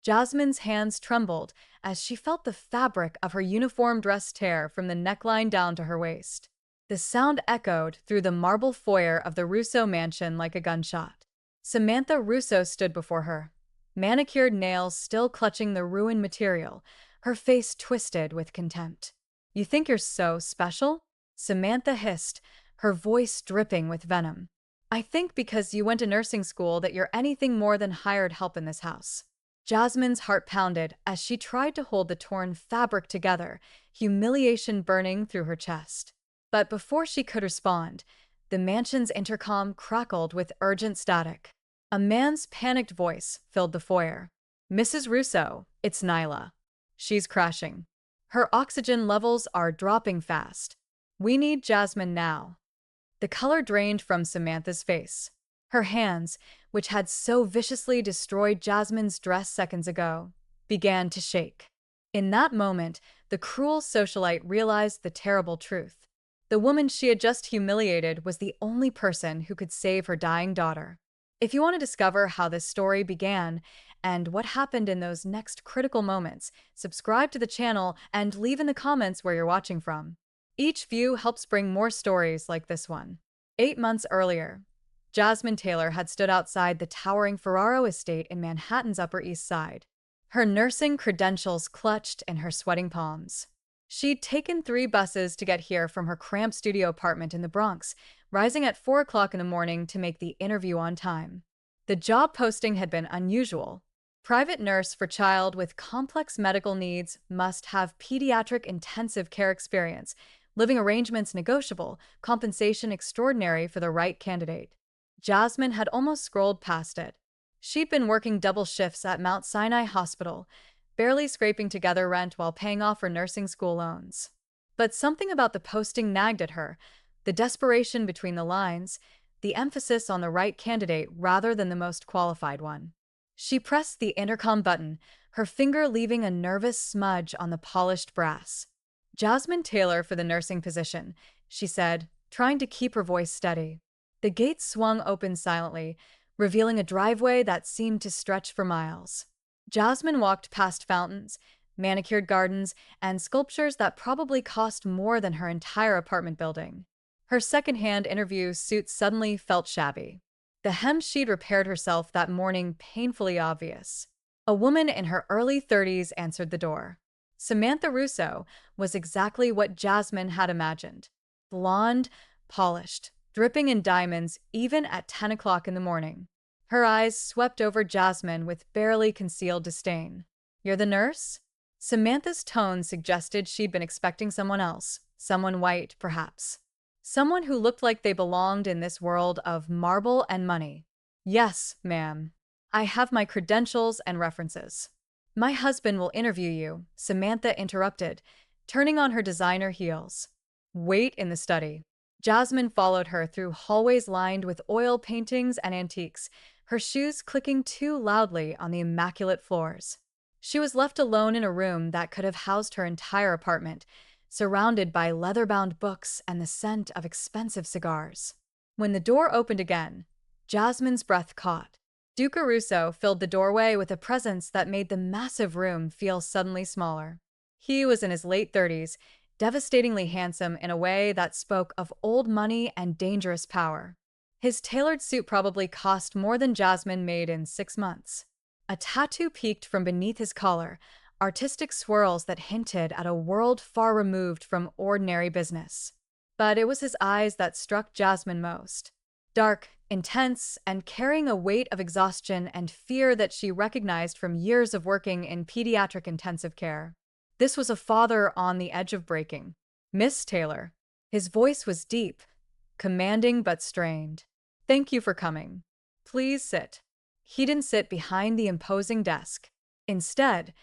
Jasmine's hands trembled as she felt the fabric of her uniform dress tear from the neckline down to her waist. The sound echoed through the marble foyer of the Russo mansion like a gunshot. Samantha Russo stood before her, manicured nails still clutching the ruined material, her face twisted with contempt. "You think you're so special?" Samantha hissed, her voice dripping with venom. "I think because you went to nursing school that you're anything more than hired help in this house." Jasmine's heart pounded as she tried to hold the torn fabric together, humiliation burning through her chest. But before she could respond, the mansion's intercom crackled with urgent static. A man's panicked voice filled the foyer. "Mrs. Russo, it's Nyla. She's crashing. Her oxygen levels are dropping fast. We need Jasmine now." The color drained from Samantha's face. Her hands, which had so viciously destroyed Jasmine's dress seconds ago, began to shake. In that moment, the cruel socialite realized the terrible truth. The woman she had just humiliated was the only person who could save her dying daughter. If you want to discover how this story began and what happened in those next critical moments, subscribe to the channel and leave in the comments where you're watching from. Each view helps bring more stories like this one. 8 months earlier, Jasmine Taylor had stood outside the towering Ferraro estate in Manhattan's Upper East Side, her nursing credentials clutched in her sweating palms. She'd taken 3 buses to get here from her cramped studio apartment in the Bronx, rising at 4 o'clock in the morning to make the interview on time. The job posting had been unusual. Private nurse for child with complex medical needs must have pediatric intensive care experience, living arrangements negotiable, compensation extraordinary for the right candidate. Jasmine had almost scrolled past it. She'd been working double shifts at Mount Sinai Hospital, barely scraping together rent while paying off her nursing school loans. But something about the posting nagged at her, the desperation between the lines, the emphasis on the right candidate rather than the most qualified one. She pressed the intercom button, her finger leaving a nervous smudge on the polished brass. "Jasmine Taylor for the nursing position," she said, trying to keep her voice steady. The gate swung open silently, revealing a driveway that seemed to stretch for miles. Jasmine walked past fountains, manicured gardens, and sculptures that probably cost more than her entire apartment building. Her second-hand interview suit suddenly felt shabby. The hem she'd repaired herself that morning painfully obvious. A woman in her early 30s answered the door. Samantha Russo was exactly what Jasmine had imagined. Blonde, polished, dripping in diamonds even at 10 o'clock in the morning. Her eyes swept over Jasmine with barely concealed disdain. "You're the nurse?" Samantha's tone suggested she'd been expecting someone else, someone white, perhaps. Someone who looked like they belonged in this world of marble and money. "Yes, ma'am. I have my credentials and references." "My husband will interview you," Samantha interrupted, turning on her designer heels. "Wait in the study." Jasmine followed her through hallways lined with oil paintings and antiques, her shoes clicking too loudly on the immaculate floors. She was left alone in a room that could have housed her entire apartment, surrounded by leather-bound books and the scent of expensive cigars. When the door opened again, Jasmine's breath caught. Duca Russo filled the doorway with a presence that made the massive room feel suddenly smaller. He was in his late 30s, devastatingly handsome in a way that spoke of old money and dangerous power. His tailored suit probably cost more than Jasmine made in 6 months. A tattoo peeked from beneath his collar, artistic swirls that hinted at a world far removed from ordinary business. But it was his eyes that struck Jasmine most. Dark, intense, and carrying a weight of exhaustion and fear that she recognized from years of working in pediatric intensive care. This was a father on the edge of breaking. "Miss Taylor." His voice was deep, commanding but strained. "Thank you for coming. Please sit." He didn't sit behind the imposing desk. Instead,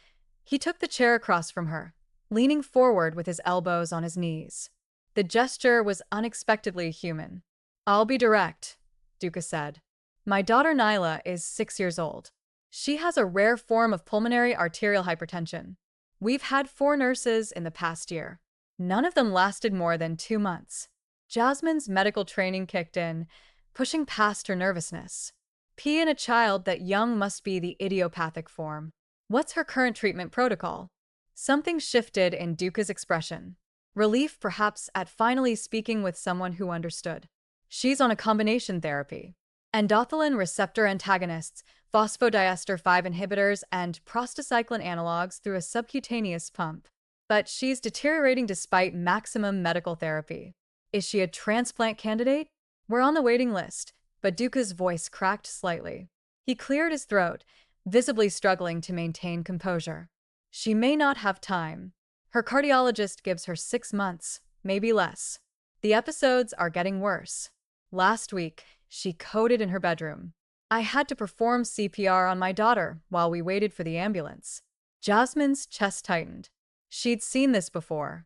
he took the chair across from her, leaning forward with his elbows on his knees. The gesture was unexpectedly human. "I'll be direct," Duca said. "My daughter Nyla is 6 years old. She has a rare form of pulmonary arterial hypertension. We've had 4 nurses in the past year. None of them lasted more than 2 months." Jasmine's medical training kicked in, pushing past her nervousness. P in a child that young must be the idiopathic form. What's her current treatment protocol? Something shifted in Duca's expression. Relief, perhaps, at finally speaking with someone who understood. She's on a combination therapy. Endothelin receptor antagonists, phosphodiester 5 inhibitors, and prostacyclin analogs through a subcutaneous pump. But she's deteriorating despite maximum medical therapy. Is she a transplant candidate? We're on the waiting list, but Duca's voice cracked slightly. He cleared his throat, visibly struggling to maintain composure. She may not have time. Her cardiologist gives her 6 months, maybe less. The episodes are getting worse. Last week, she coded in her bedroom. I had to perform CPR on my daughter while we waited for the ambulance. Jasmine's chest tightened. She'd seen this before.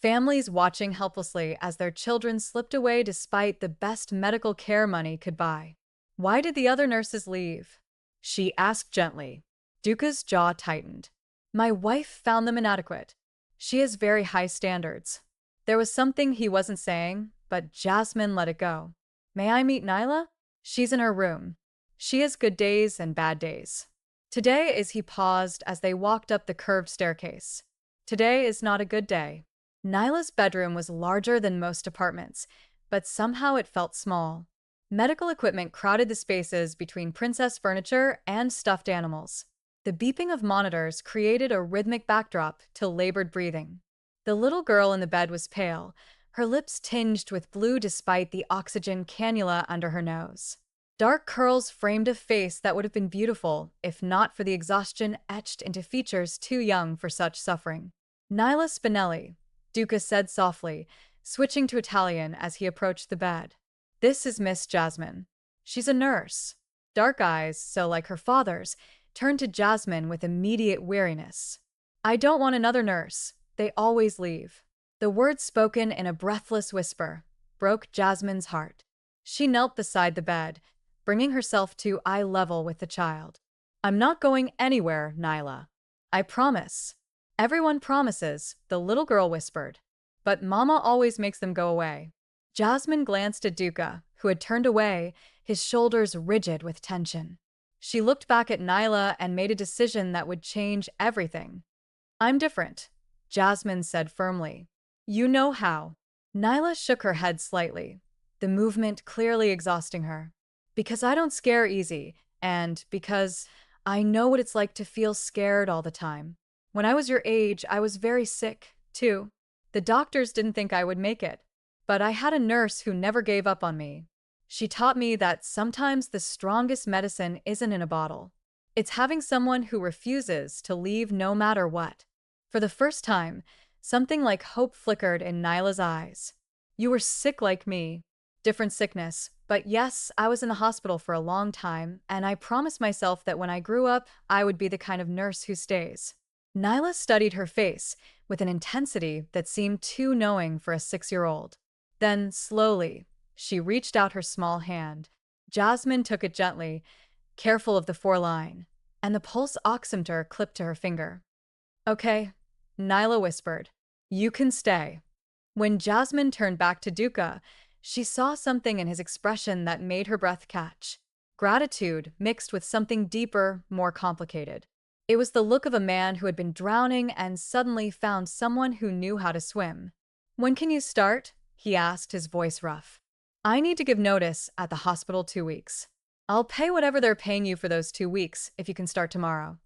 Families watching helplessly as their children slipped away despite the best medical care money could buy. Why did the other nurses leave? She asked gently. Duca's jaw tightened. My wife found them inadequate. She has very high standards. There was something he wasn't saying, but Jasmine let it go. May I meet Nyla? She's in her room. She has good days and bad days. Today is he paused as they walked up the curved staircase. Today is not a good day. Nyla's bedroom was larger than most apartments, but somehow it felt small. Medical equipment crowded the spaces between princess furniture and stuffed animals. The beeping of monitors created a rhythmic backdrop to labored breathing. The little girl in the bed was pale, her lips tinged with blue despite the oxygen cannula under her nose. Dark curls framed a face that would have been beautiful if not for the exhaustion etched into features too young for such suffering. Nyla Spinelli, Duca said softly, switching to Italian as he approached the bed. This is Miss Jasmine. She's a nurse. Dark eyes, so like her father's, turned to Jasmine with immediate weariness. I don't want another nurse. They always leave. The words spoken in a breathless whisper broke Jasmine's heart. She knelt beside the bed, bringing herself to eye level with the child. I'm not going anywhere, Nyla. I promise. Everyone promises, the little girl whispered. But Mama always makes them go away. Jasmine glanced at Duca, who had turned away, his shoulders rigid with tension. She looked back at Nyla and made a decision that would change everything. I'm different, Jasmine said firmly. You know how. Nyla shook her head slightly, the movement clearly exhausting her. Because I don't scare easy, and because I know what it's like to feel scared all the time. When I was your age, I was very sick, too. The doctors didn't think I would make it, but I had a nurse who never gave up on me. She taught me that sometimes the strongest medicine isn't in a bottle. It's having someone who refuses to leave no matter what. For the first time, something like hope flickered in Nyla's eyes. You were sick like me. Different sickness, but yes, I was in the hospital for a long time, and I promised myself that when I grew up, I would be the kind of nurse who stays. Nyla studied her face with an intensity that seemed too knowing for a 6-year-old. Then, slowly, she reached out her small hand. Jasmine took it gently, careful of the foreline, and the pulse oximeter clipped to her finger. Okay, Nyla whispered. You can stay. When Jasmine turned back to Duca, she saw something in his expression that made her breath catch. Gratitude mixed with something deeper, more complicated. It was the look of a man who had been drowning and suddenly found someone who knew how to swim. When can you start? He asked, his voice rough. I need to give notice at the hospital 2 weeks. I'll pay whatever they're paying you for those 2 weeks if you can start tomorrow.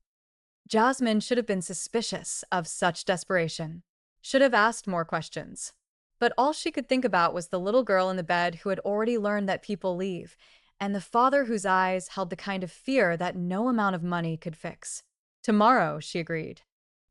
Jasmine should have been suspicious of such desperation. Should have asked more questions. But all she could think about was the little girl in the bed who had already learned that people leave, and the father whose eyes held the kind of fear that no amount of money could fix. Tomorrow, she agreed.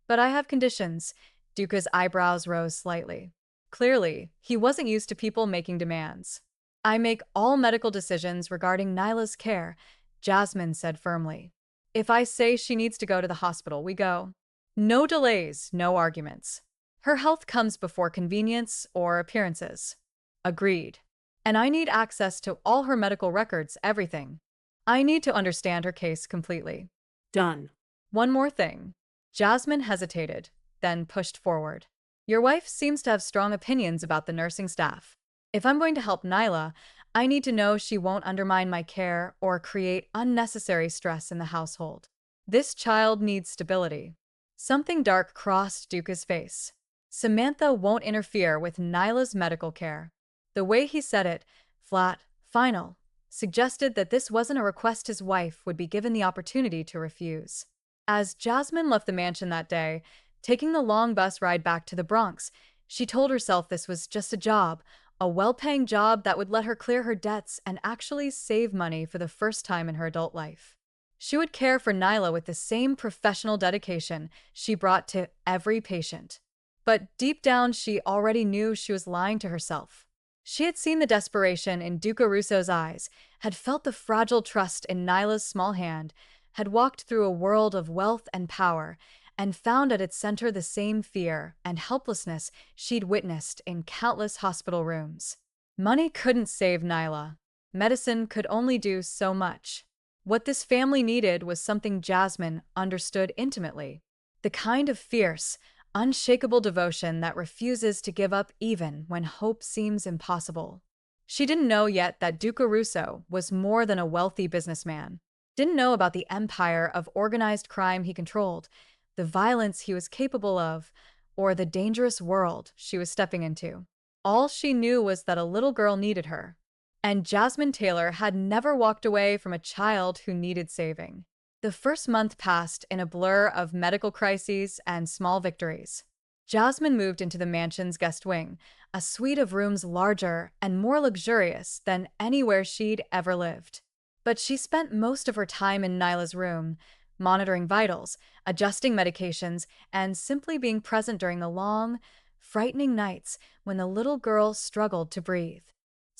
But I have conditions. Duca's eyebrows rose slightly. Clearly, he wasn't used to people making demands. I make all medical decisions regarding Nyla's care, Jasmine said firmly. If I say she needs to go to the hospital, we go. No delays, no arguments. Her health comes before convenience or appearances. Agreed. And I need access to all her medical records, everything. I need to understand her case completely. Done. One more thing. Jasmine hesitated, then pushed forward. Your wife seems to have strong opinions about the nursing staff. If I'm going to help Nyla, I need to know she won't undermine my care or create unnecessary stress in the household. This child needs stability. Something dark crossed Duca's face. Samantha won't interfere with Nyla's medical care. The way he said it, flat, final, suggested that this wasn't a request his wife would be given the opportunity to refuse. As Jasmine left the mansion that day, taking the long bus ride back to the Bronx, she told herself this was just a job, a well-paying job that would let her clear her debts and actually save money for the first time in her adult life. She would care for Nyla with the same professional dedication she brought to every patient. But deep down, she already knew she was lying to herself. She had seen the desperation in Duca Russo's eyes, had felt the fragile trust in Nyla's small hand, had walked through a world of wealth and power, and found at its center the same fear and helplessness she'd witnessed in countless hospital rooms. Money couldn't save Nyla. Medicine could only do so much. What this family needed was something Jasmine understood intimately. The kind of fierce, unshakable devotion that refuses to give up even when hope seems impossible. She didn't know yet that Duca Russo was more than a wealthy businessman. Didn't know about the empire of organized crime he controlled, the violence he was capable of, or the dangerous world she was stepping into. All she knew was that a little girl needed her. And Jasmine Taylor had never walked away from a child who needed saving. The first month passed in a blur of medical crises and small victories. Jasmine moved into the mansion's guest wing, a suite of rooms larger and more luxurious than anywhere she'd ever lived. But she spent most of her time in Nyla's room, monitoring vitals, adjusting medications, and simply being present during the long, frightening nights when the little girl struggled to breathe.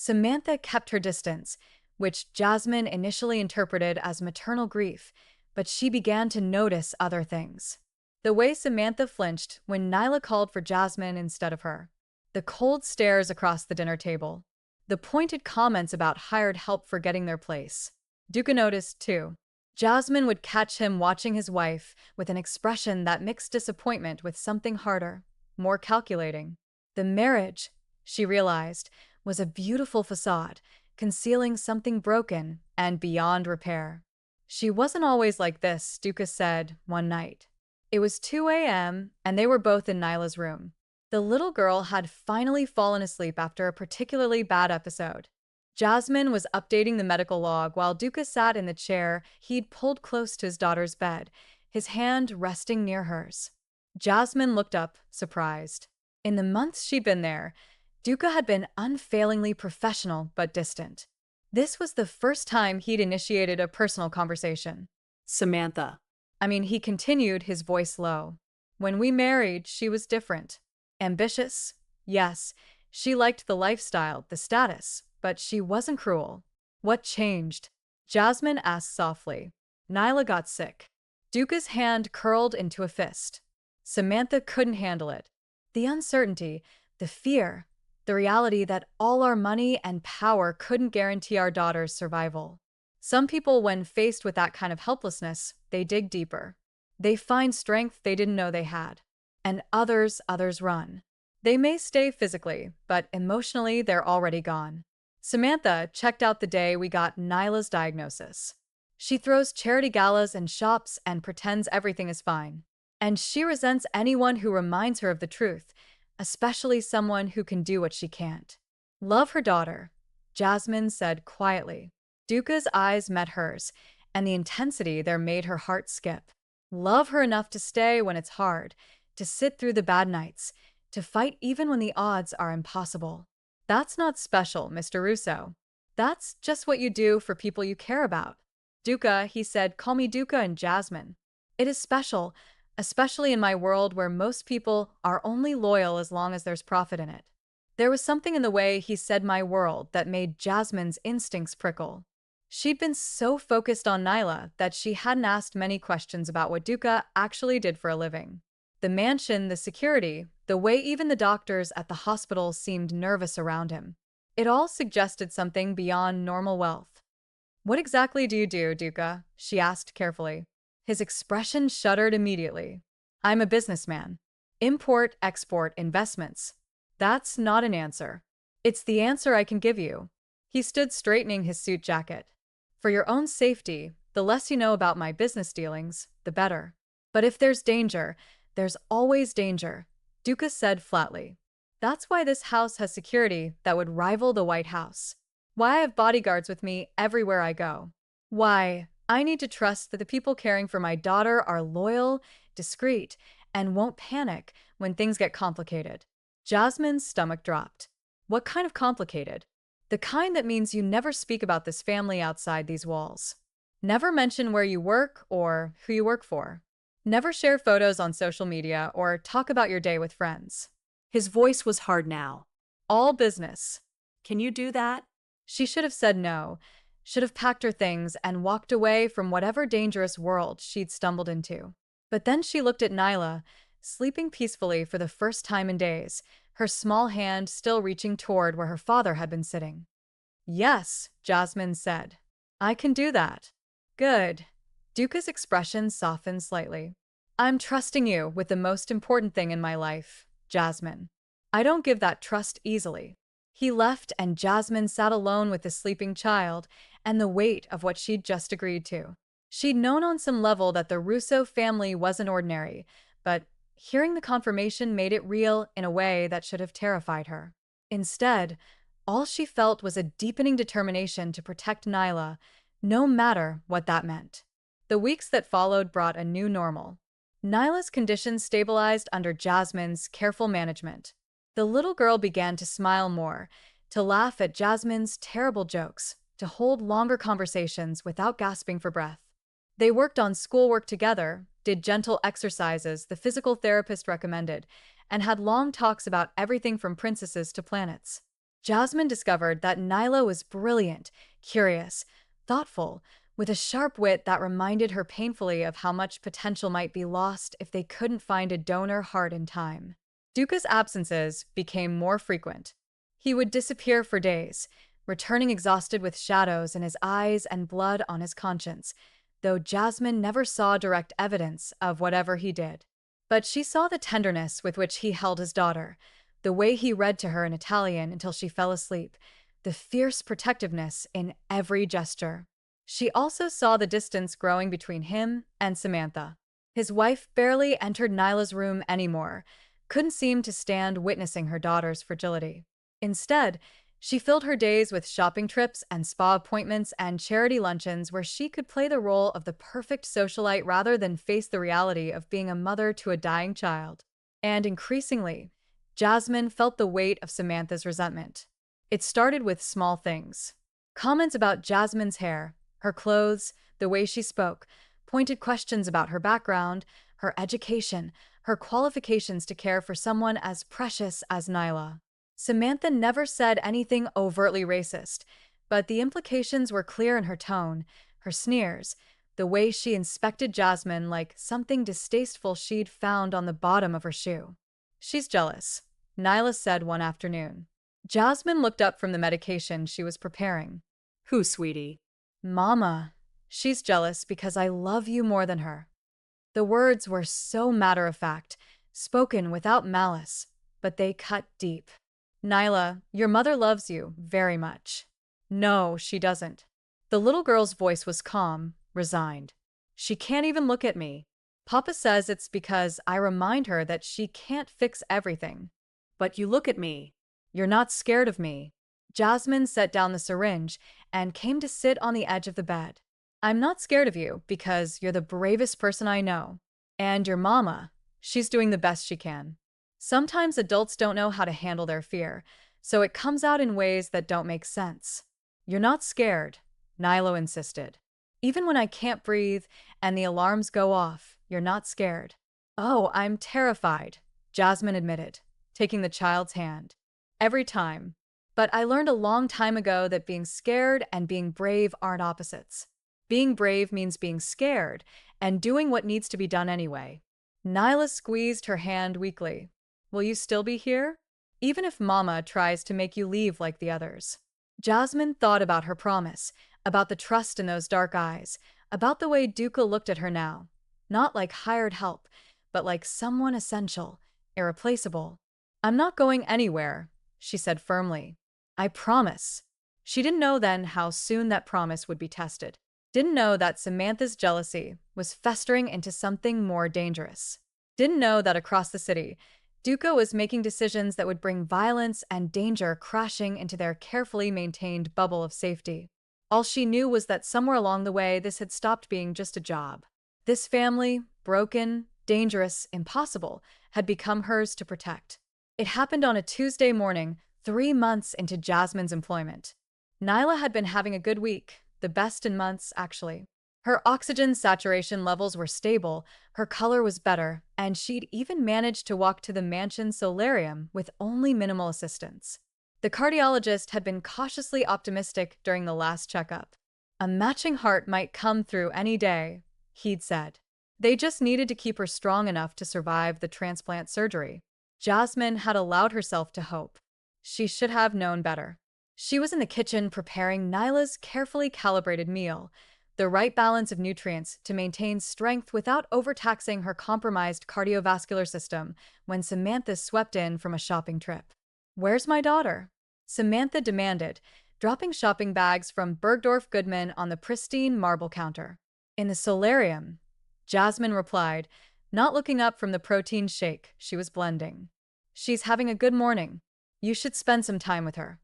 Samantha kept her distance, which Jasmine initially interpreted as maternal grief, but she began to notice other things. The way Samantha flinched when Nyla called for Jasmine instead of her. The cold stares across the dinner table. The pointed comments about hired help forgetting their place. Duca noticed, too. Jasmine would catch him watching his wife with an expression that mixed disappointment with something harder, more calculating. The marriage, she realized, was a beautiful facade, concealing something broken and beyond repair. She wasn't always like this, Duca said one night. It was 2 a.m., and they were both in Nyla's room. The little girl had finally fallen asleep after a particularly bad episode. Jasmine was updating the medical log while Duca sat in the chair he'd pulled close to his daughter's bed, his hand resting near hers. Jasmine looked up, surprised. In the months she'd been there, Duca had been unfailingly professional but distant. This was the first time he'd initiated a personal conversation. Samantha. He continued, his voice low. When we married, she was different. Ambitious? Yes. She liked the lifestyle, the status, but she wasn't cruel. What changed? Jasmine asked softly. Nyla got sick. Duca's hand curled into a fist. Samantha couldn't handle it. The uncertainty, the fear, the reality that all our money and power couldn't guarantee our daughter's survival. Some people, when faced with that kind of helplessness, they dig deeper. They find strength they didn't know they had. And others run. They may stay physically, but emotionally they're already gone. Samantha checked out the day we got Nyla's diagnosis. She throws charity galas and shops and pretends everything is fine. And she resents anyone who reminds her of the truth, especially someone who can do what she can't. Love her daughter, Jasmine said quietly. Duca's eyes met hers, and the intensity there made her heart skip. Love her enough to stay when it's hard, to sit through the bad nights, to fight even when the odds are impossible. That's not special, Mr. Russo. That's just what you do for people you care about. Duca, he said, call me Duca and Jasmine. It is special, especially in my world where most people are only loyal as long as there's profit in it. There was something in the way he said my world that made Jasmine's instincts prickle. She'd been so focused on Nyla that she hadn't asked many questions about what Duca actually did for a living. The mansion, the security, the way even the doctors at the hospital seemed nervous around him. It all suggested something beyond normal wealth. What exactly do you do, Duca? She asked carefully. His expression shuddered immediately. I'm a businessman. Import, export, investments. That's not an answer. It's the answer I can give you. He stood straightening his suit jacket. For your own safety, The less you know about my business dealings, the better. But if there's danger, there's always danger, Dukas said flatly. That's why this house has security that would rival the White House. Why I have bodyguards with me everywhere I go. Why I need to trust that the people caring for my daughter are loyal, discreet, and won't panic when things get complicated. Jasmine's stomach dropped. What kind of complicated? The kind that means you never speak about this family outside these walls. Never mention where you work or who you work for. Never share photos on social media or talk about your day with friends. His voice was hard now. All business. Can you do that? She should have said no, should have packed her things and walked away from whatever dangerous world she'd stumbled into. But then she looked at Nyla, sleeping peacefully for the first time in days, her small hand still reaching toward where her father had been sitting. Yes, Jasmine said. I can do that. Good. Duka's expression softened slightly. I'm trusting you with the most important thing in my life, Jasmine. I don't give that trust easily. He left and Jasmine sat alone with the sleeping child and the weight of what she'd just agreed to. She'd known on some level that the Russo family wasn't ordinary, but hearing the confirmation made it real in a way that should have terrified her. Instead, all she felt was a deepening determination to protect Nyla, no matter what that meant. The weeks that followed brought a new normal. Nyla's condition stabilized under Jasmine's careful management. The little girl began to smile more, to laugh at Jasmine's terrible jokes, to hold longer conversations without gasping for breath. They worked on schoolwork together, did gentle exercises the physical therapist recommended, and had long talks about everything from princesses to planets. Jasmine discovered that Nyla was brilliant, curious, thoughtful, with a sharp wit that reminded her painfully of how much potential might be lost if they couldn't find a donor heart in time. Duka's absences became more frequent. He would disappear for days, returning exhausted with shadows in his eyes and blood on his conscience, though Jasmine never saw direct evidence of whatever he did. But she saw the tenderness with which he held his daughter, the way he read to her in Italian until she fell asleep, the fierce protectiveness in every gesture. She also saw the distance growing between him and Samantha. His wife barely entered Nyla's room anymore, couldn't seem to stand witnessing her daughter's fragility. Instead, she filled her days with shopping trips and spa appointments and charity luncheons where she could play the role of the perfect socialite rather than face the reality of being a mother to a dying child. And increasingly, Jasmine felt the weight of Samantha's resentment. It started with small things. Comments about Jasmine's hair, her clothes, the way she spoke, pointed questions about her background, her education, her qualifications to care for someone as precious as Nyla. Samantha never said anything overtly racist, but the implications were clear in her tone, her sneers, the way she inspected Jasmine like something distasteful she'd found on the bottom of her shoe. She's jealous, Nyla said one afternoon. Jasmine looked up from the medication she was preparing. Who, sweetie? Mama. She's jealous because I love you more than her. The words were so matter-of-fact, spoken without malice, but they cut deep. Nyla, your mother loves you very much. No, she doesn't. The little girl's voice was calm, resigned. She can't even look at me. Papa says it's because I remind her that she can't fix everything. But you look at me. You're not scared of me. Jasmine set down the syringe and came to sit on the edge of the bed. I'm not scared of you because you're the bravest person I know. And your mama, she's doing the best she can. Sometimes adults don't know how to handle their fear, so it comes out in ways that don't make sense. You're not scared, Nyla insisted. Even when I can't breathe and the alarms go off, you're not scared. Oh, I'm terrified, Jasmine admitted, taking the child's hand. Every time. But I learned a long time ago that being scared and being brave aren't opposites. Being brave means being scared and doing what needs to be done anyway. Nyla squeezed her hand weakly. Will you still be here? Even if Mama tries to make you leave like the others. Jasmine thought about her promise, about the trust in those dark eyes, about the way Duca looked at her now. Not like hired help, but like someone essential, irreplaceable. I'm not going anywhere, she said firmly. I promise. She didn't know then how soon that promise would be tested. Didn't know that Samantha's jealousy was festering into something more dangerous. Didn't know that across the city, Duco was making decisions that would bring violence and danger crashing into their carefully maintained bubble of safety. All she knew was that somewhere along the way, this had stopped being just a job. This family, broken, dangerous, impossible, had become hers to protect. It happened on a Tuesday morning, 3 months into Jasmine's employment. Nyla had been having a good week, the best in months, actually. Her oxygen saturation levels were stable, her color was better, and she'd even managed to walk to the mansion solarium with only minimal assistance. The cardiologist had been cautiously optimistic during the last checkup. A matching heart might come through any day, he'd said. They just needed to keep her strong enough to survive the transplant surgery. Jasmine had allowed herself to hope. She should have known better. She was in the kitchen preparing Nyla's carefully calibrated meal, the right balance of nutrients to maintain strength without overtaxing her compromised cardiovascular system when Samantha swept in from a shopping trip. "Where's my daughter?" Samantha demanded, dropping shopping bags from Bergdorf Goodman on the pristine marble counter. "In the solarium," Jasmine replied, not looking up from the protein shake she was blending. "She's having a good morning. You should spend some time with her."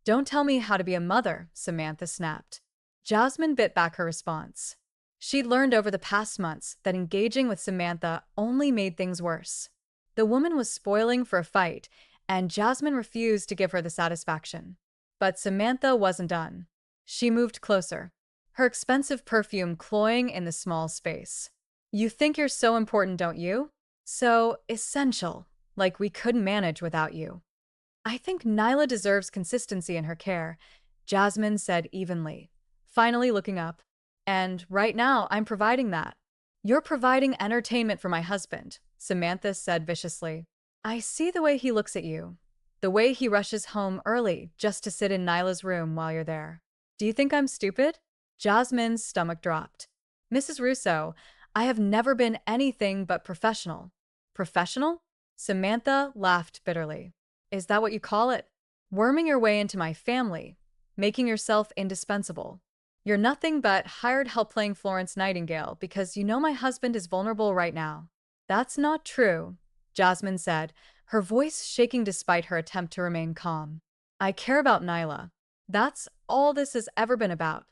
"Don't tell me how to be a mother," Samantha snapped. Jasmine bit back her response. She'd learned over the past months that engaging with Samantha only made things worse. The woman was spoiling for a fight, and Jasmine refused to give her the satisfaction. But Samantha wasn't done. She moved closer, her expensive perfume cloying in the small space. "You think you're so important, don't you? So essential, like we couldn't manage without you." "I think Nyla deserves consistency in her care," Jasmine said evenly, finally looking up. "And right now, I'm providing that." "You're providing entertainment for my husband," Samantha said viciously. "I see the way he looks at you. The way he rushes home early just to sit in Nyla's room while you're there. Do you think I'm stupid?" Jasmine's stomach dropped. "Mrs. Russo, I have never been anything but professional." "Professional?" Samantha laughed bitterly. "Is that what you call it? Worming your way into my family, making yourself indispensable. You're nothing but hired help playing Florence Nightingale because you know my husband is vulnerable right now." "That's not true," Jasmine said, her voice shaking despite her attempt to remain calm. "I care about Nyla. That's all this has ever been about."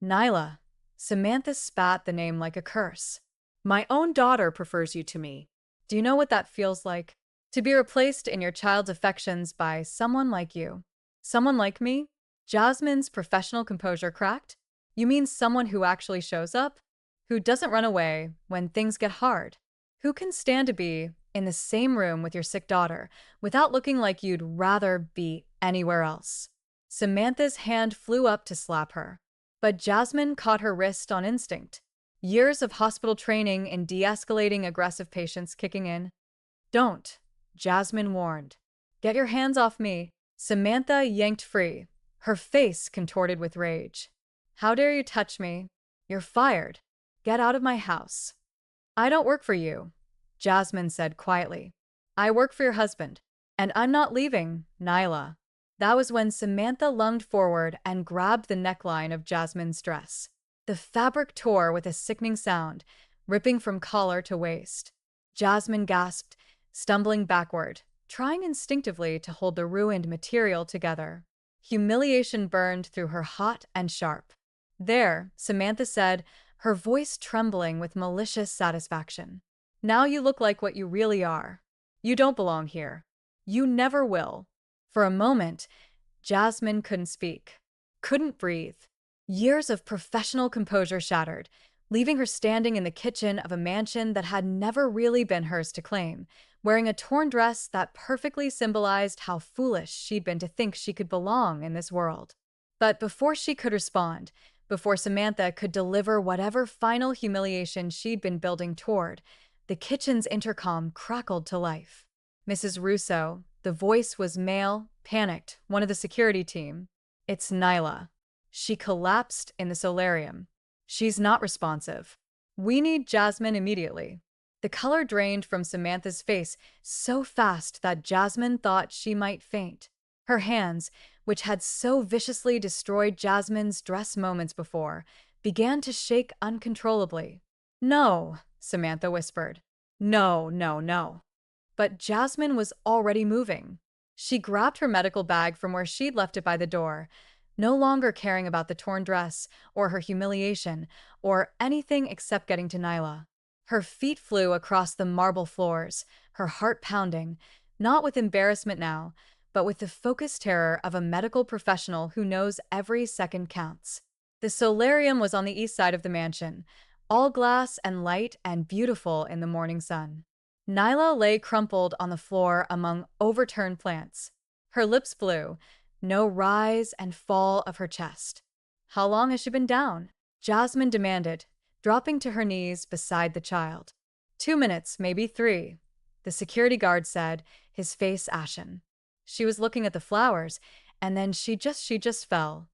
"Nyla." Samantha spat the name like a curse. My own daughter prefers you to me. "Do you know what that feels like? To be replaced in your child's affections by someone like you." "Someone like me?" Jasmine's professional composure cracked. "You mean someone who actually shows up? Who doesn't run away when things get hard? Who can stand to be in the same room with your sick daughter without looking like you'd rather be anywhere else?" Samantha's hand flew up to slap her, but Jasmine caught her wrist on instinct. Years of hospital training in de-escalating aggressive patients kicking in. "Don't," Jasmine warned. "Get your hands off me." Samantha yanked free, her face contorted with rage. "How dare you touch me? You're fired. Get out of my house." "I don't work for you," Jasmine said quietly. "I work for your husband. And I'm not leaving, Nyla." That was when Samantha lunged forward and grabbed the neckline of Jasmine's dress. The fabric tore with a sickening sound, ripping from collar to waist. Jasmine gasped, stumbling backward, trying instinctively to hold the ruined material together. Humiliation burned through her hot and sharp. "There," Samantha said, her voice trembling with malicious satisfaction. "Now you look like what you really are. You don't belong here. You never will." For a moment, Jasmine couldn't speak, couldn't breathe. Years of professional composure shattered, leaving her standing in the kitchen of a mansion that had never really been hers to claim, wearing a torn dress that perfectly symbolized how foolish she'd been to think she could belong in this world. But before she could respond, before Samantha could deliver whatever final humiliation she'd been building toward, the kitchen's intercom crackled to life. "Mrs. Russo," the voice was male, panicked, one of the security team. "It's Nyla. She collapsed in the solarium. She's not responsive. We need Jasmine immediately." The color drained from Samantha's face so fast that Jasmine thought she might faint. Her hands, which had so viciously destroyed Jasmine's dress moments before, began to shake uncontrollably. "No," Samantha whispered. "No, no, no." But Jasmine was already moving. She grabbed her medical bag from where she'd left it by the door, no longer caring about the torn dress or her humiliation or anything except getting to Nyla. Her feet flew across the marble floors, her heart pounding, not with embarrassment now, but with the focused terror of a medical professional who knows every second counts. The solarium was on the east side of the mansion, all glass and light and beautiful in the morning sun. Nyla lay crumpled on the floor among overturned plants. Her lips blue, no rise and fall of her chest. "How long has she been down?" Jasmine demanded, dropping to her knees beside the child. "2 minutes, maybe 3," the security guard said, his face ashen. She was looking at the flowers, and then she just fell.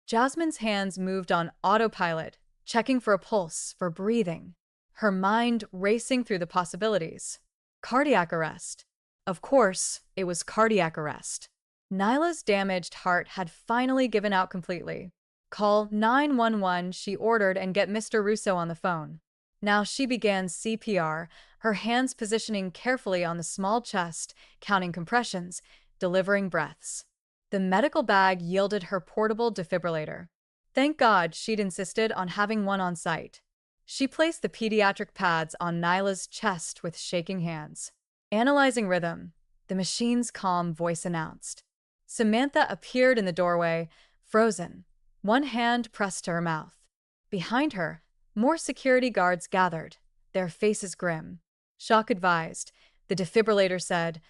Jasmine's hands moved on autopilot, checking for a pulse, for breathing. Her mind racing through the possibilities. Cardiac arrest. Of course, it was cardiac arrest. Nyla's damaged heart had finally given out completely. "Call 911," she ordered, "and get Mr. Russo on the phone." Now she began CPR, her hands positioning carefully on the small chest, counting compressions, delivering breaths. The medical bag yielded her portable defibrillator. Thank God she'd insisted on having one on site. She placed the pediatric pads on Nyla's chest with shaking hands. Analyzing rhythm, the machine's calm voice announced. Samantha appeared in the doorway, frozen, one hand pressed to her mouth. Behind her, more security guards gathered, their faces grim. "Shock advised," the defibrillator said.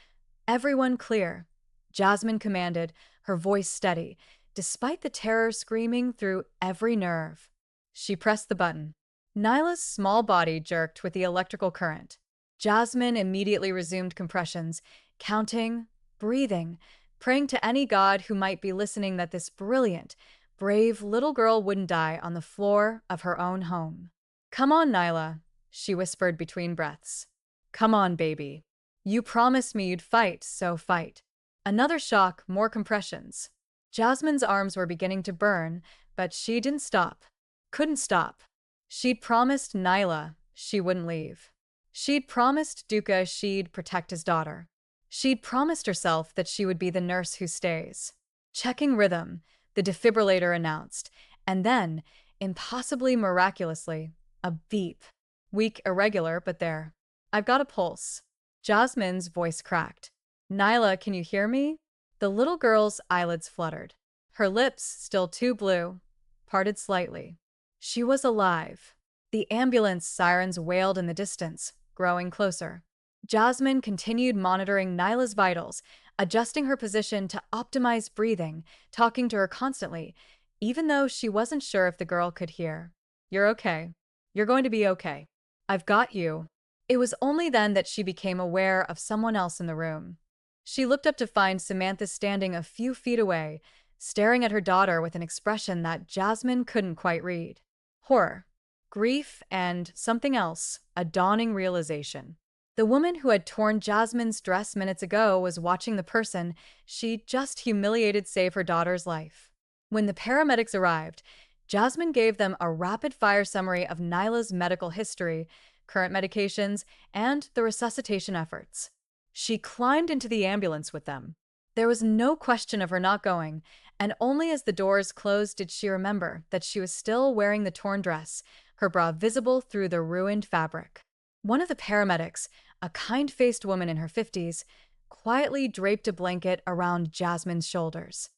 "Everyone clear," Jasmine commanded, her voice steady, despite the terror screaming through every nerve. She pressed the button. Nyla's small body jerked with the electrical current. Jasmine immediately resumed compressions, counting, breathing, praying to any god who might be listening that this brilliant, brave little girl wouldn't die on the floor of her own home. "Come on, Nyla," she whispered between breaths. "Come on, baby. You promised me you'd fight, so fight." Another shock, more compressions. Jasmine's arms were beginning to burn, but she didn't stop. Couldn't stop. She'd promised Nyla she wouldn't leave. She'd promised Duca she'd protect his daughter. She'd promised herself that she would be the nurse who stays. Checking rhythm, the defibrillator announced, and then, impossibly miraculously, a beep. Weak, irregular, but there. "I've got a pulse." Jasmine's voice cracked. "Nyla, can you hear me?" The little girl's eyelids fluttered. Her lips, still too blue, parted slightly. She was alive. The ambulance sirens wailed in the distance, growing closer. Jasmine continued monitoring Nyla's vitals, adjusting her position to optimize breathing, talking to her constantly, even though she wasn't sure if the girl could hear. "You're okay. You're going to be okay. I've got you." It was only then that she became aware of someone else in the room. She looked up to find Samantha standing a few feet away, staring at her daughter with an expression that Jasmine couldn't quite read. Horror, grief, and something else, a dawning realization. The woman who had torn Jasmine's dress minutes ago was watching the person she just humiliated save her daughter's life. When the paramedics arrived, Jasmine gave them a rapid-fire summary of Nyla's medical history, current medications, and the resuscitation efforts. She climbed into the ambulance with them. There was no question of her not going, and only as the doors closed did she remember that she was still wearing the torn dress, her bra visible through the ruined fabric. One of the paramedics, a kind-faced woman in her 50s, quietly draped a blanket around Jasmine's shoulders.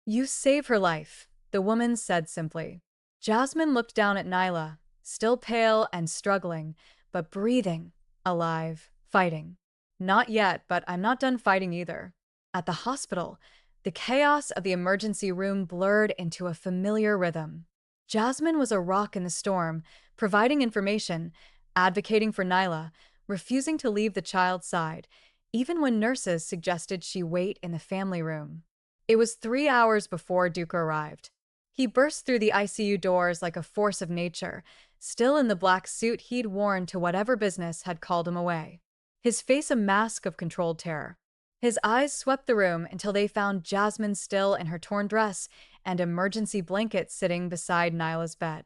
"You saved her life," the woman said simply. Jasmine looked down at Nyla, still pale and struggling, but breathing, alive, fighting. "Not yet, but I'm not done fighting either." At the hospital, the chaos of the emergency room blurred into a familiar rhythm. Jasmine was a rock in the storm, providing information, advocating for Nyla, refusing to leave the child's side, even when nurses suggested she wait in the family room. It was 3 hours before Duca arrived. He burst through the ICU doors like a force of nature, still in the black suit he'd worn to whatever business had called him away. His face a mask of controlled terror. His eyes swept the room until they found Jasmine still in her torn dress and emergency blanket sitting beside Nyla's bed.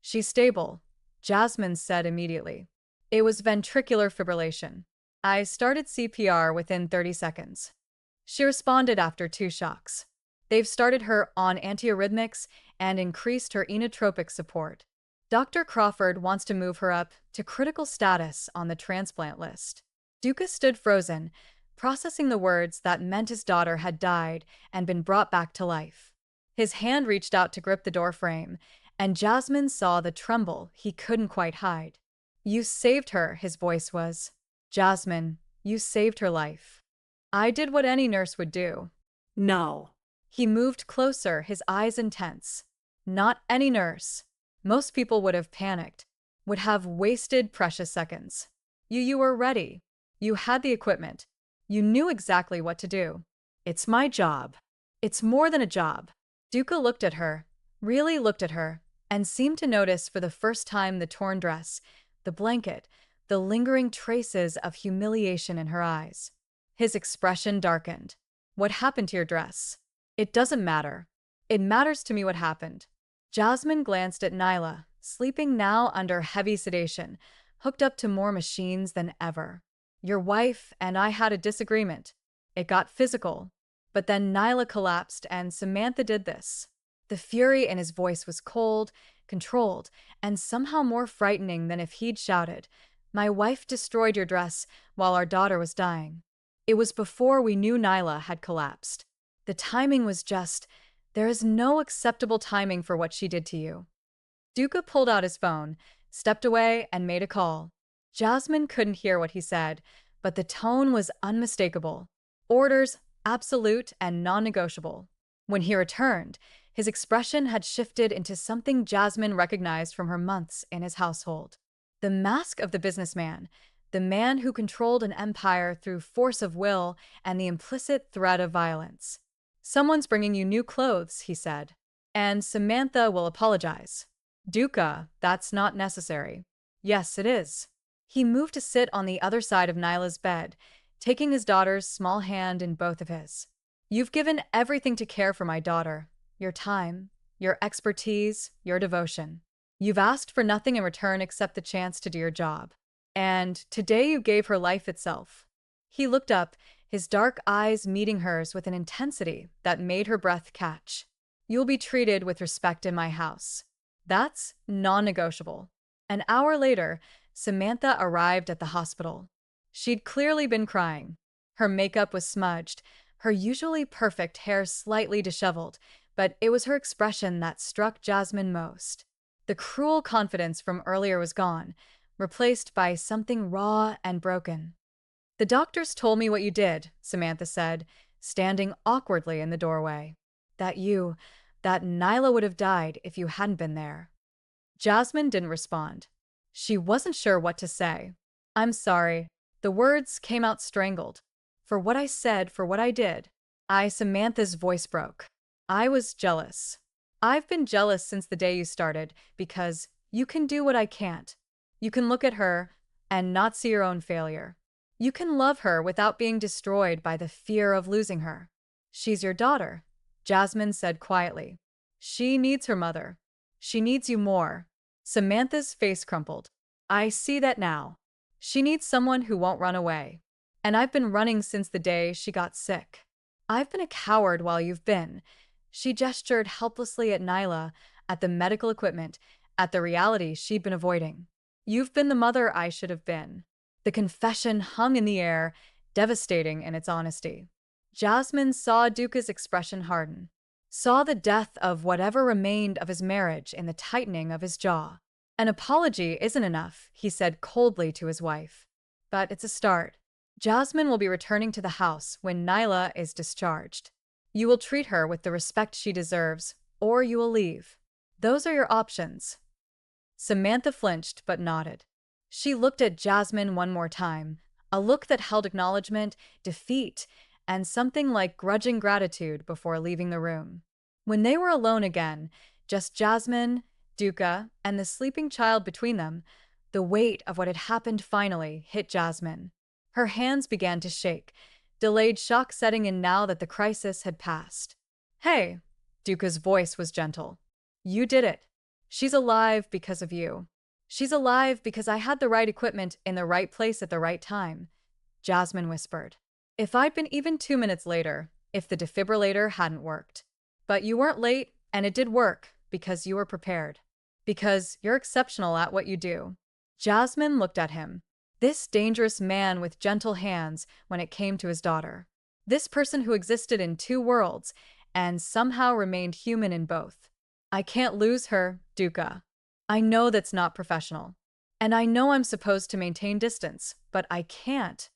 She's stable, Jasmine said immediately. It was ventricular fibrillation. I started CPR within 30 seconds. She responded after 2 shocks. They've started her on antiarrhythmics and increased her inotropic support. Dr. Crawford wants to move her up to critical status on the transplant list. Duca stood frozen, processing the words that meant his daughter had died and been brought back to life. His hand reached out to grip the doorframe, and Jasmine saw the tremble he couldn't quite hide. You saved her, his voice was. Jasmine, you saved her life. I did what any nurse would do. No. He moved closer, his eyes intense. Not any nurse. Most people would have panicked, would have wasted precious seconds. You were ready. You had the equipment. You knew exactly what to do. It's my job. It's more than a job. Duca looked at her, really looked at her, and seemed to notice for the first time the torn dress, the blanket, the lingering traces of humiliation in her eyes. His expression darkened. What happened to your dress? It doesn't matter. It matters to me what happened. Jasmine glanced at Nyla, sleeping now under heavy sedation, hooked up to more machines than ever. Your wife and I had a disagreement. It got physical. But then Nyla collapsed and Samantha did this. The fury in his voice was cold, controlled, and somehow more frightening than if he'd shouted, "My wife destroyed your dress while our daughter was dying." It was before we knew Nyla had collapsed. The timing was just, there is no acceptable timing for what she did to you. Duca pulled out his phone, stepped away, and made a call. Jasmine couldn't hear what he said, but the tone was unmistakable. Orders, absolute and non-negotiable. When he returned, his expression had shifted into something Jasmine recognized from her months in his household. The mask of the businessman, the man who controlled an empire through force of will and the implicit threat of violence. Someone's bringing you new clothes, he said. And Samantha will apologize. Duca, that's not necessary. Yes, it is. He moved to sit on the other side of Nyla's bed, taking his daughter's small hand in both of his. You've given everything to care for my daughter. Your time, your expertise, your devotion. You've asked for nothing in return except the chance to do your job. And today you gave her life itself. He looked up, his dark eyes meeting hers with an intensity that made her breath catch. You'll be treated with respect in my house. That's non-negotiable. An hour later, Samantha arrived at the hospital. She'd clearly been crying. Her makeup was smudged, her usually perfect hair slightly disheveled, but it was her expression that struck Jasmine most. The cruel confidence from earlier was gone, replaced by something raw and broken. The doctors told me what you did, Samantha said, standing awkwardly in the doorway. That Nyla would have died if you hadn't been there. Jasmine didn't respond. She wasn't sure what to say. I'm sorry. The words came out strangled. For what I said, for what I did. Samantha's voice broke. I was jealous. I've been jealous since the day you started, because you can do what I can't. You can look at her and not see your own failure. You can love her without being destroyed by the fear of losing her. She's your daughter, Jasmine said quietly. She needs her mother. She needs you more. Samantha's face crumpled. I see that now. She needs someone who won't run away. And I've been running since the day she got sick. I've been a coward while you've been. She gestured helplessly at Nyla, at the medical equipment, at the reality she'd been avoiding. You've been the mother I should have been. The confession hung in the air, devastating in its honesty. Jasmine saw Duca's expression harden, saw the death of whatever remained of his marriage in the tightening of his jaw. An apology isn't enough, he said coldly to his wife. But it's a start. Jasmine will be returning to the house when Nyla is discharged. You will treat her with the respect she deserves, or you will leave. Those are your options. Samantha flinched but nodded. She looked at Jasmine one more time, a look that held acknowledgement, defeat, and something like grudging gratitude before leaving the room. When they were alone again, just Jasmine, Duca, and the sleeping child between them, the weight of what had happened finally hit Jasmine. Her hands began to shake, delayed shock setting in now that the crisis had passed. Hey, Duca's voice was gentle. You did it. She's alive because of you. She's alive because I had the right equipment in the right place at the right time, Jasmine whispered. If I'd been even 2 minutes later, if the defibrillator hadn't worked. But you weren't late, and it did work because you were prepared. Because you're exceptional at what you do. Jasmine looked at him. This dangerous man with gentle hands when it came to his daughter. This person who existed in two worlds and somehow remained human in both. I can't lose her, Duca. I know that's not professional. And I know I'm supposed to maintain distance, but I can't.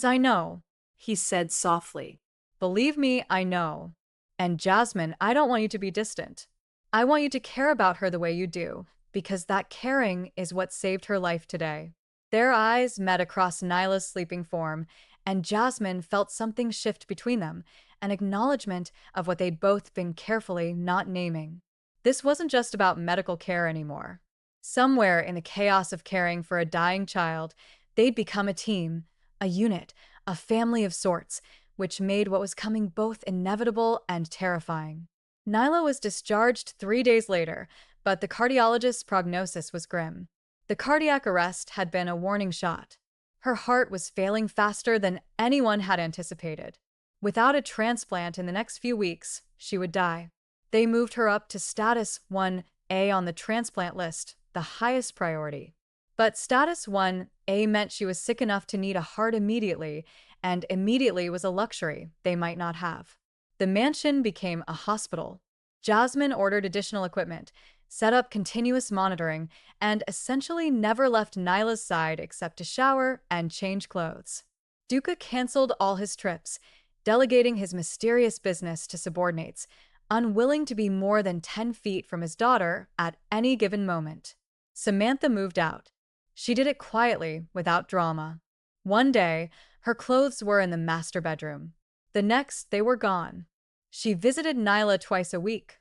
I know, he said softly. believe me, I know. And Jasmine, I don't want you to be distant. I want you to care about her the way you do, because that caring is what saved her life today. Their eyes met across Nyla's sleeping form, and Jasmine felt something shift between them, an acknowledgement of what they'd both been carefully not naming. This wasn't just about medical care anymore. Somewhere in the chaos of caring for a dying child, they'd become a team, a unit, a family of sorts, which made what was coming both inevitable and terrifying. Nyla was discharged 3 days later, but the cardiologist's prognosis was grim. The cardiac arrest had been a warning shot. Her heart was failing faster than anyone had anticipated. Without a transplant in the next few weeks, she would die. They moved her up to status 1A on the transplant list, the highest priority. But status 1A meant she was sick enough to need a heart immediately, and immediately was a luxury they might not have. The mansion became a hospital. Jasmine ordered additional equipment, set up continuous monitoring, and essentially never left Nyla's side except to shower and change clothes. Duca canceled all his trips, delegating his mysterious business to subordinates, unwilling to be more than 10 feet from his daughter at any given moment. Samantha moved out. She did it quietly, without drama. One day, her clothes were in the master bedroom. The next, they were gone. She visited Nyla twice a week,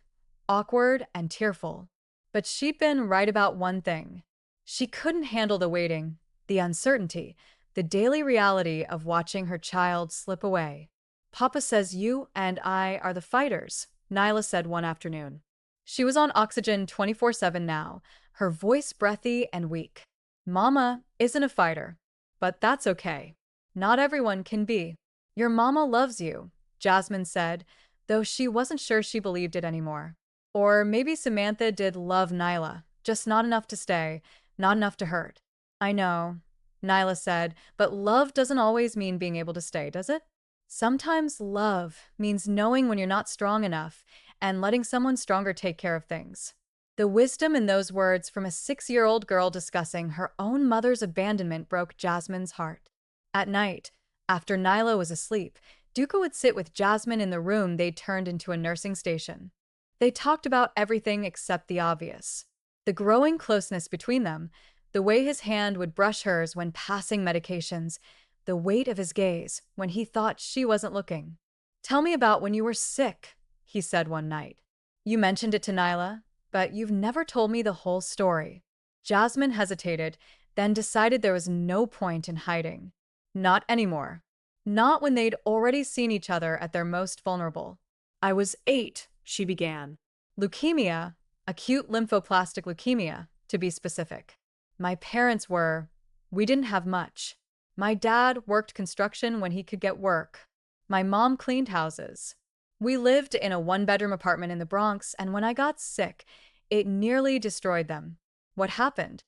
awkward and tearful. But she'd been right about one thing. She couldn't handle the waiting, the uncertainty, the daily reality of watching her child slip away. Papa says you and I are the fighters, Nyla said one afternoon. She was on oxygen 24/7 now, her voice breathy and weak. Mama isn't a fighter, but that's okay. Not everyone can be. Your mama loves you, Jasmine said, though she wasn't sure she believed it anymore. Or maybe Samantha did love Nyla, just not enough to stay, not enough to hurt. I know, Nyla said, but love doesn't always mean being able to stay, does it? Sometimes love means knowing when you're not strong enough and letting someone stronger take care of things. The wisdom in those words from a 6-year-old girl discussing her own mother's abandonment broke Jasmine's heart. At night, after Nyla was asleep, Duca would sit with Jasmine in the room they'd turned into a nursing station. They talked about everything except the obvious. The growing closeness between them, the way his hand would brush hers when passing medications, the weight of his gaze when he thought she wasn't looking. Tell me about when you were sick, he said one night. You mentioned it to Nyla, but you've never told me the whole story. Jasmine hesitated, then decided there was no point in hiding. Not anymore. Not when they'd already seen each other at their most vulnerable. I was 8, she began. Leukemia, acute lymphoplastic leukemia, to be specific. My parents we didn't have much. My dad worked construction when he could get work. My mom cleaned houses. We lived in a 1-bedroom apartment in the Bronx, and when I got sick, it nearly destroyed them. What happened?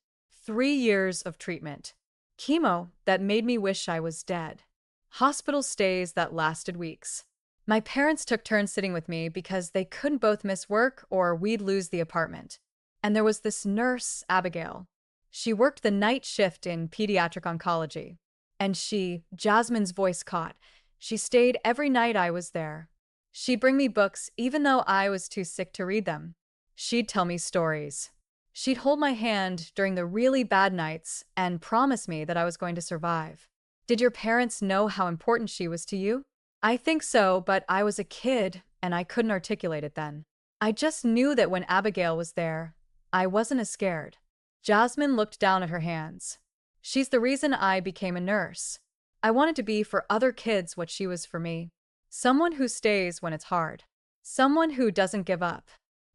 3 years of treatment. Chemo that made me wish I was dead. Hospital stays that lasted weeks. My parents took turns sitting with me because they couldn't both miss work or we'd lose the apartment. And there was this nurse, Abigail. She worked the night shift in pediatric oncology. And Jasmine's voice caught. She stayed every night I was there. She'd bring me books even though I was too sick to read them. She'd tell me stories. She'd hold my hand during the really bad nights and promise me that I was going to survive. Did your parents know how important she was to you? I think so, but I was a kid and I couldn't articulate it then. I just knew that when Abigail was there, I wasn't as scared. Jasmine looked down at her hands. She's the reason I became a nurse. I wanted to be for other kids what she was for me. Someone who stays when it's hard. Someone who doesn't give up.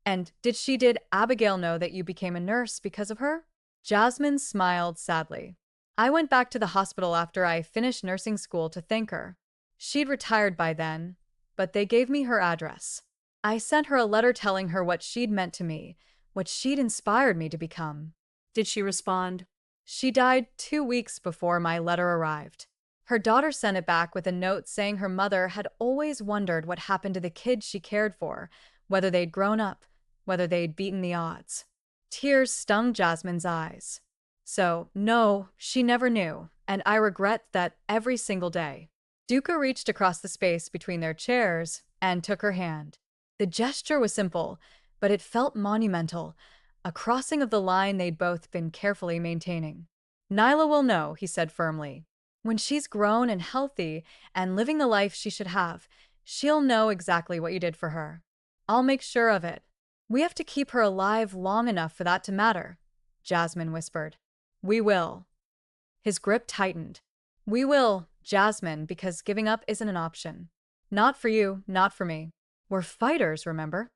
And did Abigail know that you became a nurse because of her? Jasmine smiled sadly. I went back to the hospital after I finished nursing school to thank her. She'd retired by then, but they gave me her address. I sent her a letter telling her what she'd meant to me, what she'd inspired me to become. Did she respond? She died 2 weeks before my letter arrived. Her daughter sent it back with a note saying her mother had always wondered what happened to the kids she cared for, whether they'd grown up, whether they'd beaten the odds. Tears stung Jasmine's eyes. So, no, she never knew, and I regret that every single day. Duca reached across the space between their chairs and took her hand. The gesture was simple, but it felt monumental, a crossing of the line they'd both been carefully maintaining. Nyla will know, he said firmly. When she's grown and healthy and living the life she should have, she'll know exactly what you did for her. I'll make sure of it. We have to keep her alive long enough for that to matter, Jasmine whispered. We will. His grip tightened. We will, Jasmine, because giving up isn't an option. Not for you, not for me. We're fighters, remember?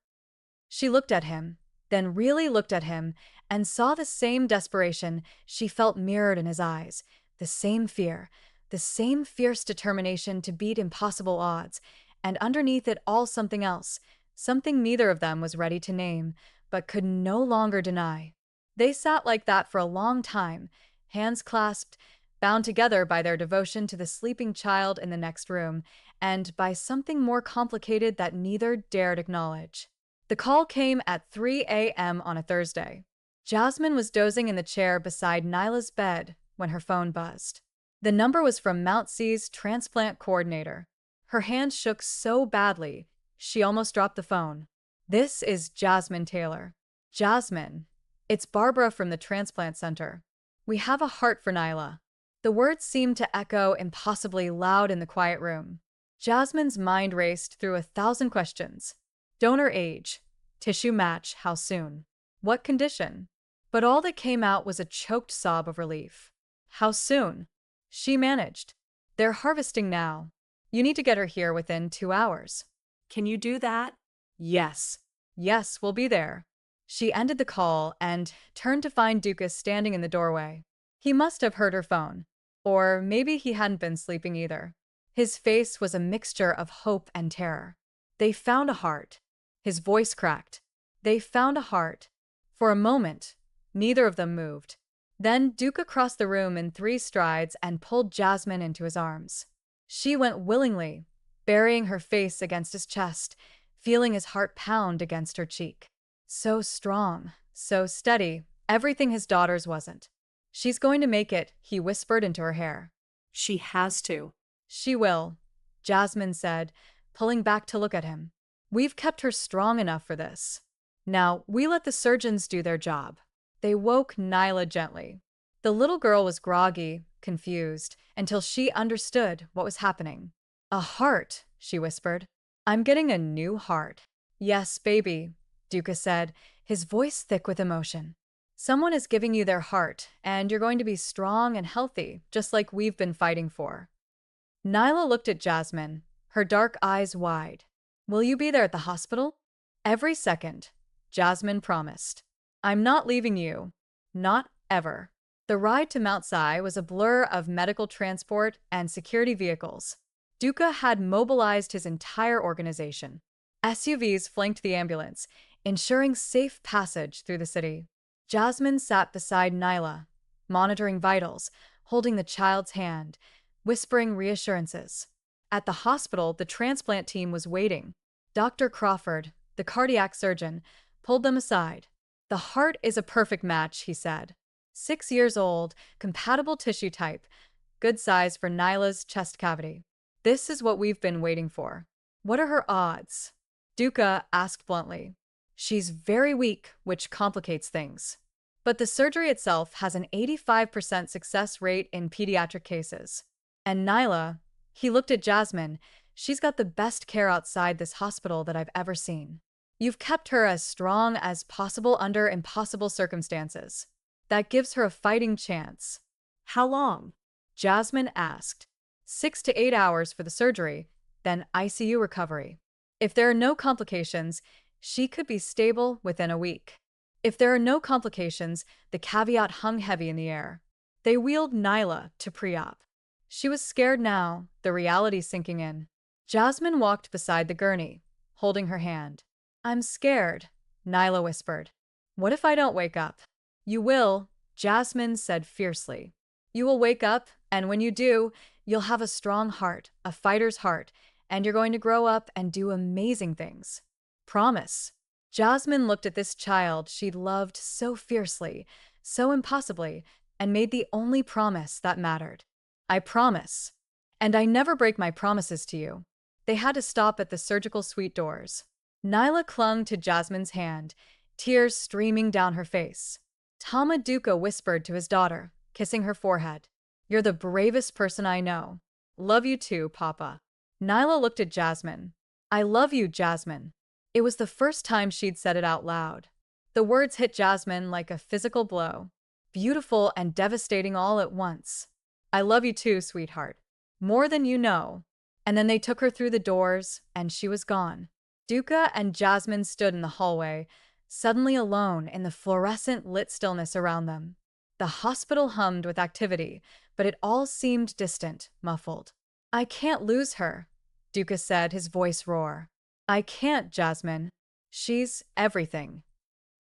She looked at him, then really looked at him, and saw the same desperation she felt mirrored in his eyes, the same fear, the same fierce determination to beat impossible odds, and underneath it all something else, something neither of them was ready to name, but could no longer deny. They sat like that for a long time, hands clasped, bound together by their devotion to the sleeping child in the next room, and by something more complicated that neither dared acknowledge. The call came at 3 a.m. on a Thursday. Jasmine was dozing in the chair beside Nyla's bed when her phone buzzed. The number was from Mount C's transplant coordinator. Her hand shook so badly, she almost dropped the phone. This is Jasmine Taylor. Jasmine. It's Barbara from the transplant center. We have a heart for Nyla. The words seemed to echo impossibly loud in the quiet room. Jasmine's mind raced through 1,000 questions. Donor age. Tissue match, how soon? What condition? But all that came out was a choked sob of relief. How soon? She managed. They're harvesting now. You need to get her here within 2 hours. Can you do that? Yes. Yes, we'll be there. She ended the call and turned to find Dukas standing in the doorway. He must have heard her phone. Or maybe he hadn't been sleeping either. His face was a mixture of hope and terror. They found a heart. His voice cracked. They found a heart. For a moment, neither of them moved. Then Duca crossed the room in 3 strides and pulled Jasmine into his arms. She went willingly, burying her face against his chest, feeling his heart pound against her cheek. So strong, so steady, everything his daughter's wasn't. She's going to make it, he whispered into her hair. She has to. She will, Jasmine said, pulling back to look at him. We've kept her strong enough for this. Now, we let the surgeons do their job. They woke Nyla gently. The little girl was groggy, confused, until she understood what was happening. A heart, she whispered. I'm getting a new heart. Yes, baby, Duca said, his voice thick with emotion. Someone is giving you their heart, and you're going to be strong and healthy, just like we've been fighting for. Nyla looked at Jasmine, her dark eyes wide. Will you be there at the hospital? Every second, Jasmine promised. I'm not leaving you. Not ever. The ride to Mount Si was a blur of medical transport and security vehicles. Duca had mobilized his entire organization. SUVs flanked the ambulance, ensuring safe passage through the city. Jasmine sat beside Nyla, monitoring vitals, holding the child's hand, whispering reassurances. At the hospital, the transplant team was waiting. Dr. Crawford, the cardiac surgeon, pulled them aside. The heart is a perfect match, he said. 6 years old, compatible tissue type, good size for Nyla's chest cavity. This is what we've been waiting for. What are her odds? Duca asked bluntly. She's very weak, which complicates things. But the surgery itself has an 85% success rate in pediatric cases. And Nyla, he looked at Jasmine, she's got the best care outside this hospital that I've ever seen. You've kept her as strong as possible under impossible circumstances. That gives her a fighting chance. How long? Jasmine asked. 6 to 8 hours for the surgery, then ICU recovery. If there are no complications, She could be stable within a week. If there are no complications, the caveat hung heavy in the air. They wheeled Nyla to pre-op. She was scared now, the reality sinking in. Jasmine walked beside the gurney, holding her hand. I'm scared, Nyla whispered. What if I don't wake up? You will, Jasmine said fiercely. You will wake up, and when you do, you'll have a strong heart, a fighter's heart, and you're going to grow up and do amazing things. Promise. Jasmine looked at this child she'd loved so fiercely, so impossibly, and made the only promise that mattered. I promise. And I never break my promises to you. They had to stop at the surgical suite doors. Nyla clung to Jasmine's hand, tears streaming down her face. Tama Duca whispered to his daughter, kissing her forehead. You're the bravest person I know. Love you too, Papa. Nyla looked at Jasmine. I love you, Jasmine. It was the first time she'd said it out loud. The words hit Jasmine like a physical blow. Beautiful and devastating all at once. I love you too, sweetheart. More than you know. And then they took her through the doors, and she was gone. Duca and Jasmine stood in the hallway, suddenly alone in the fluorescent lit stillness around them. The hospital hummed with activity, but it all seemed distant, muffled. I can't lose her, Duca said, his voice roar. I can't, Jasmine. She's everything.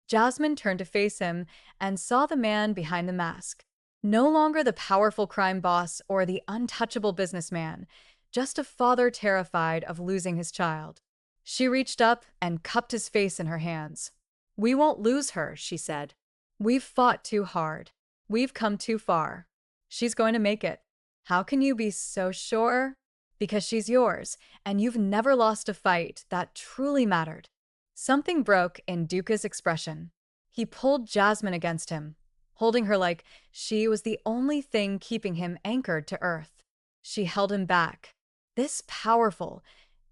Jasmine turned to face him and saw the man behind the mask. No longer the powerful crime boss or the untouchable businessman, just a father terrified of losing his child. She reached up and cupped his face in her hands. We won't lose her, she said. We've fought too hard. We've come too far. She's going to make it. How can you be so sure? Because she's yours, and you've never lost a fight that truly mattered. Something broke in Duca's expression. He pulled Jasmine against him, holding her like she was the only thing keeping him anchored to earth. She held him back. This powerful,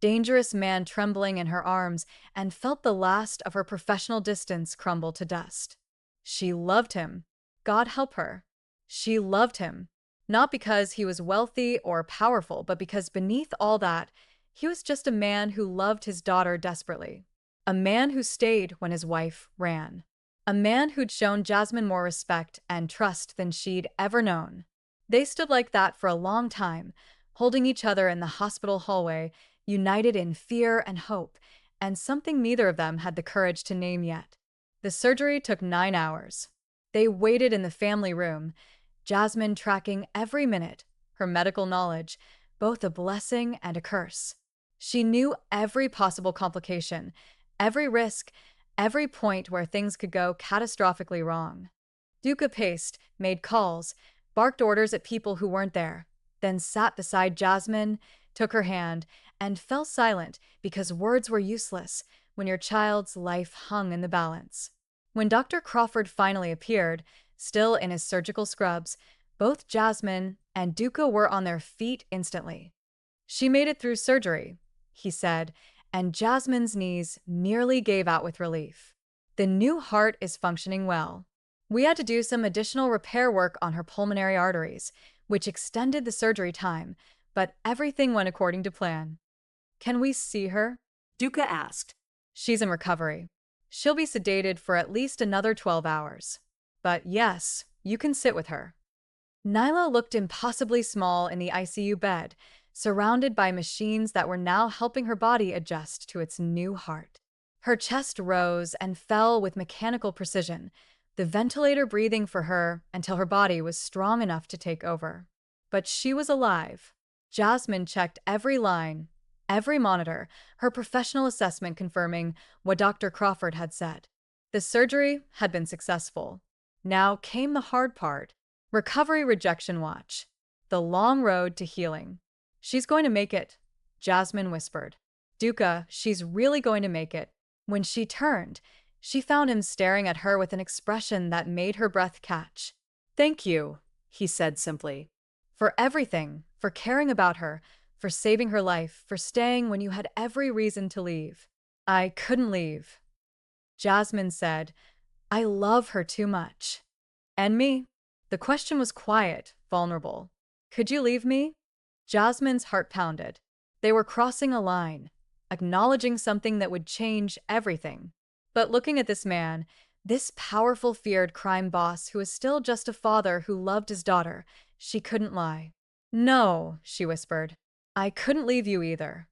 dangerous man trembling in her arms, and felt the last of her professional distance crumble to dust. She loved him. God help her. She loved him. Not because he was wealthy or powerful, but because beneath all that, he was just a man who loved his daughter desperately. A man who stayed when his wife ran. A man who'd shown Jasmine more respect and trust than she'd ever known. They stood like that for a long time, holding each other in the hospital hallway, united in fear and hope, and something neither of them had the courage to name yet. The surgery took 9 hours. They waited in the family room, Jasmine tracking every minute, her medical knowledge, both a blessing and a curse. She knew every possible complication, every risk, every point where things could go catastrophically wrong. Duca paced, made calls, barked orders at people who weren't there, then sat beside Jasmine, took her hand, and fell silent because words were useless when your child's life hung in the balance. When Dr. Crawford finally appeared, still in his surgical scrubs, both Jasmine and Duca were on their feet instantly. She made it through surgery, he said, and Jasmine's knees nearly gave out with relief. The new heart is functioning well. We had to do some additional repair work on her pulmonary arteries, which extended the surgery time, but everything went according to plan. Can we see her? Duca asked. She's in recovery. She'll be sedated for at least another 12 hours. But yes, you can sit with her. Nyla looked impossibly small in the ICU bed, surrounded by machines that were now helping her body adjust to its new heart. Her chest rose and fell with mechanical precision, the ventilator breathing for her until her body was strong enough to take over. But she was alive. Jasmine checked every line, every monitor, her professional assessment confirming what Dr. Crawford had said. The surgery had been successful. Now came the hard part. Recovery rejection watch. The long road to healing. She's going to make it, Jasmine whispered. Duca, she's really going to make it. When she turned, she found him staring at her with an expression that made her breath catch. Thank you, he said simply. For everything, for caring about her, for saving her life, for staying when you had every reason to leave. I couldn't leave. Jasmine said, I love her too much. And me? The question was quiet, vulnerable. Could you leave me? Jasmine's heart pounded. They were crossing a line, acknowledging something that would change everything. But looking at this man, this powerful, feared crime boss who was still just a father who loved his daughter, she couldn't lie. No, she whispered. I couldn't leave you either.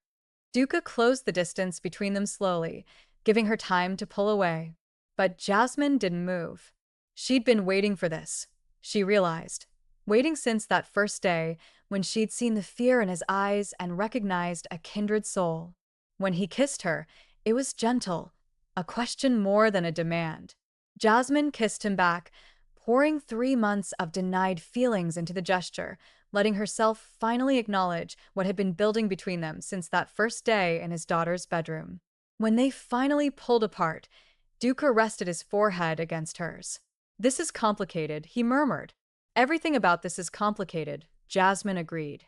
Duca closed the distance between them slowly, giving her time to pull away. But Jasmine didn't move. She'd been waiting for this, she realized. Waiting since that first day when she'd seen the fear in his eyes and recognized a kindred soul. When he kissed her, it was gentle, a question more than a demand. Jasmine kissed him back, pouring 3 months of denied feelings into the gesture, letting herself finally acknowledge what had been building between them since that first day in his daughter's bedroom. When they finally pulled apart, Duca rested his forehead against hers. This is complicated, he murmured. Everything about this is complicated, Jasmine agreed.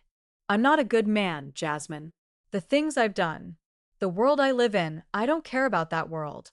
I'm not a good man, Jasmine. The things I've done, the world I live in, I don't care about that world.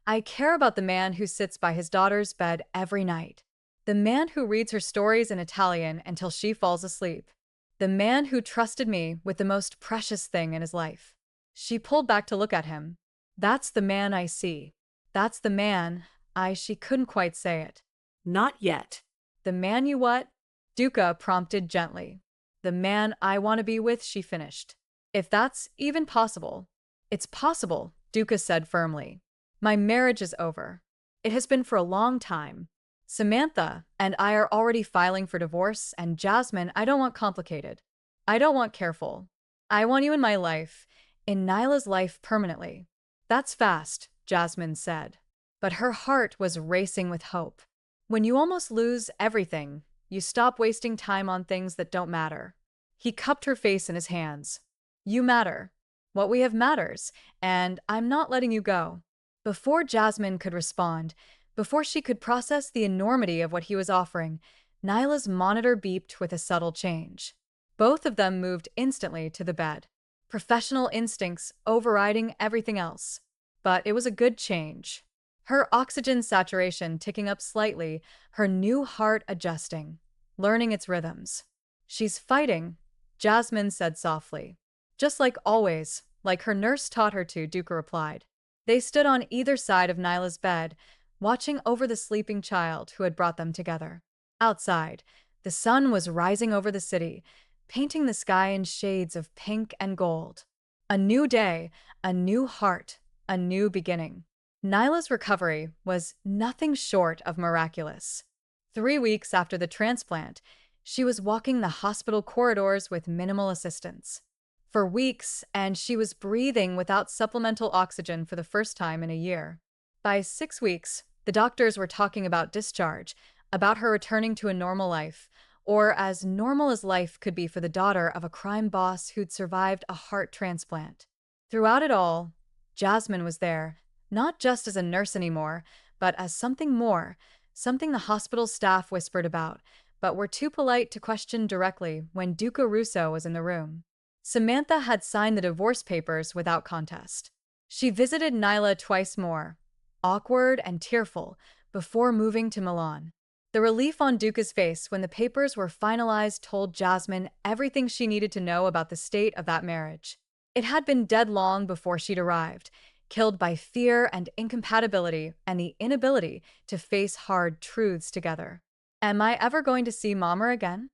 I care about the man who sits by his daughter's bed every night. The man who reads her stories in Italian until she falls asleep. The man who trusted me with the most precious thing in his life. She pulled back to look at him. That's the man I see. That's the man she couldn't quite say it. Not yet. The man you what? Duca prompted gently. The man I want to be with, she finished. If that's even possible. It's possible, Duca said firmly. My marriage is over. It has been for a long time. Samantha and I are already filing for divorce, and Jasmine, I don't want complicated. I don't want careful. I want you in my life, in Nyla's life permanently. That's fast, Jasmine said. But her heart was racing with hope. When you almost lose everything, you stop wasting time on things that don't matter. He cupped her face in his hands. You matter. What we have matters, and I'm not letting you go. Before Jasmine could respond, before she could process the enormity of what he was offering, Nyla's monitor beeped with a subtle change. Both of them moved instantly to the bed, professional instincts overriding everything else. But it was a good change. Her oxygen saturation ticking up slightly, her new heart adjusting, learning its rhythms. She's fighting, Jasmine said softly. Just like always, like her nurse taught her to, Duca replied. They stood on either side of Nyla's bed, watching over the sleeping child who had brought them together. Outside, the sun was rising over the city, painting the sky in shades of pink and gold. A new day, a new heart, a new beginning. Nyla's recovery was nothing short of miraculous. 3 weeks after the transplant, she was walking the hospital corridors with minimal assistance. For weeks, and she was breathing without supplemental oxygen for the first time in a year. By 6 weeks, the doctors were talking about discharge, about her returning to a normal life, or as normal as life could be for the daughter of a crime boss who'd survived a heart transplant. Throughout it all, Jasmine was there, not just as a nurse anymore, but as something more, something the hospital staff whispered about, but were too polite to question directly when Duca Russo was in the room. Samantha had signed the divorce papers without contest. She visited Nyla twice more, awkward and tearful, before moving to Milan. The relief on Duca's face when the papers were finalized told Jasmine everything she needed to know about the state of that marriage. It had been dead long before she'd arrived, killed by fear and incompatibility and the inability to face hard truths together. Am I ever going to see Mama again?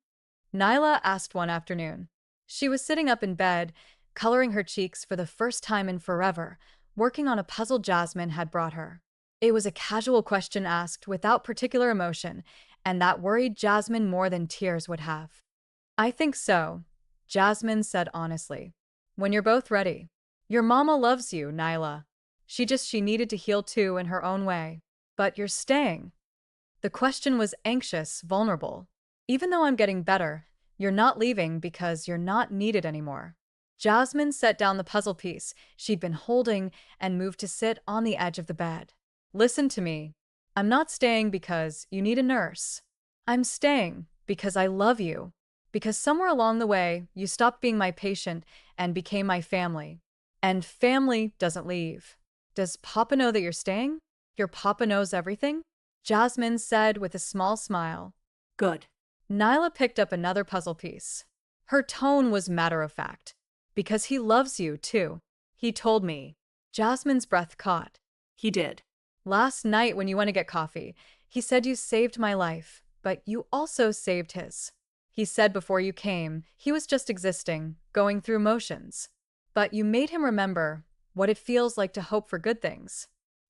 Nyla asked one afternoon. She was sitting up in bed, coloring her cheeks for the first time in forever, working on a puzzle Jasmine had brought her. It was a casual question asked without particular emotion, and that worried Jasmine more than tears would have. I think so, Jasmine said honestly. When you're both ready. Your mama loves you, Nyla. She needed to heal too in her own way. But you're staying. The question was anxious, vulnerable. Even though I'm getting better, you're not leaving because you're not needed anymore. Jasmine set down the puzzle piece she'd been holding and moved to sit on the edge of the bed. Listen to me. I'm not staying because you need a nurse. I'm staying because I love you. Because somewhere along the way, you stopped being my patient and became my family. And family doesn't leave. Does Papa know that you're staying? Your Papa knows everything? Jasmine said with a small smile. Good. Nyla picked up another puzzle piece. Her tone was matter-of-fact. Because he loves you, too. He told me. Jasmine's breath caught. He did. Last night when you went to get coffee, he said you saved my life, but you also saved his. He said before you came, he was just existing, going through motions. But you made him remember what it feels like to hope for good things.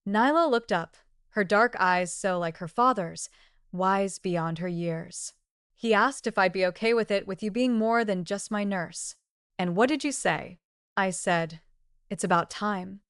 Nyla looked up, her dark eyes so like her father's, wise beyond her years. He asked if I'd be okay with it with you being more than just my nurse. And what did you say? I said, it's about time.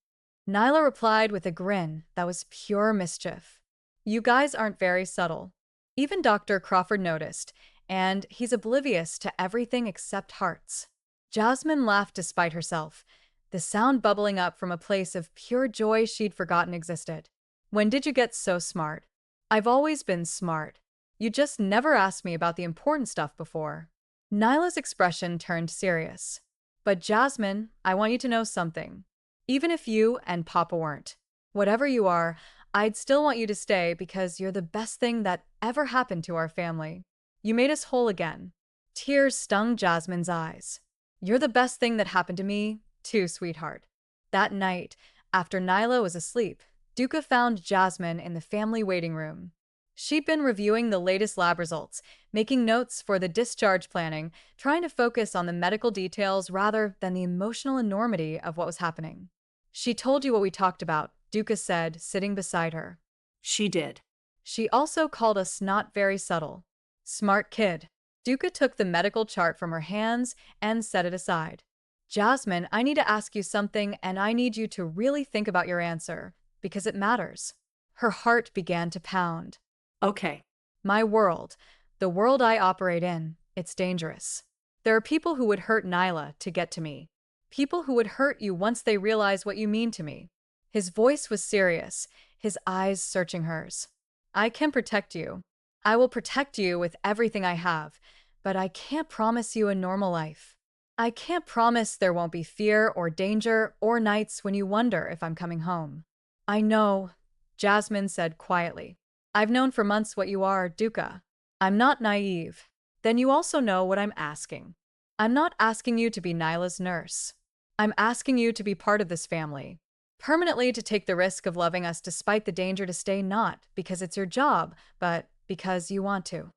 Nyla replied with a grin that was pure mischief. You guys aren't very subtle. Even Dr. Crawford noticed, and he's oblivious to everything except hearts. Jasmine laughed despite herself, the sound bubbling up from a place of pure joy she'd forgotten existed. When did you get so smart? I've always been smart. You just never asked me about the important stuff before. Nyla's expression turned serious. But Jasmine, I want you to know something. Even if you and Papa weren't, whatever you are, I'd still want you to stay because you're the best thing that ever happened to our family. You made us whole again. Tears stung Jasmine's eyes. You're the best thing that happened to me, too, sweetheart. That night, after Nyla was asleep, Duca found Jasmine in the family waiting room. She'd been reviewing the latest lab results, making notes for the discharge planning, trying to focus on the medical details rather than the emotional enormity of what was happening. She told you what we talked about, Duca said, sitting beside her. She did. She also called us not very subtle. Smart kid. Duca took the medical chart from her hands and set it aside. Jasmine, I need to ask you something, and I need you to really think about your answer, because it matters. Her heart began to pound. Okay. My world, the world I operate in, it's dangerous. There are people who would hurt Nyla to get to me. People who would hurt you once they realize what you mean to me. His voice was serious, his eyes searching hers. I can protect you. I will protect you with everything I have, but I can't promise you a normal life. I can't promise there won't be fear or danger or nights when you wonder if I'm coming home. I know, Jasmine said quietly. I've known for months what you are, Duca. I'm not naive. Then you also know what I'm asking. I'm not asking you to be Nyla's nurse. I'm asking you to be part of this family. Permanently to take the risk of loving us despite the danger to stay not because it's your job, but because you want to.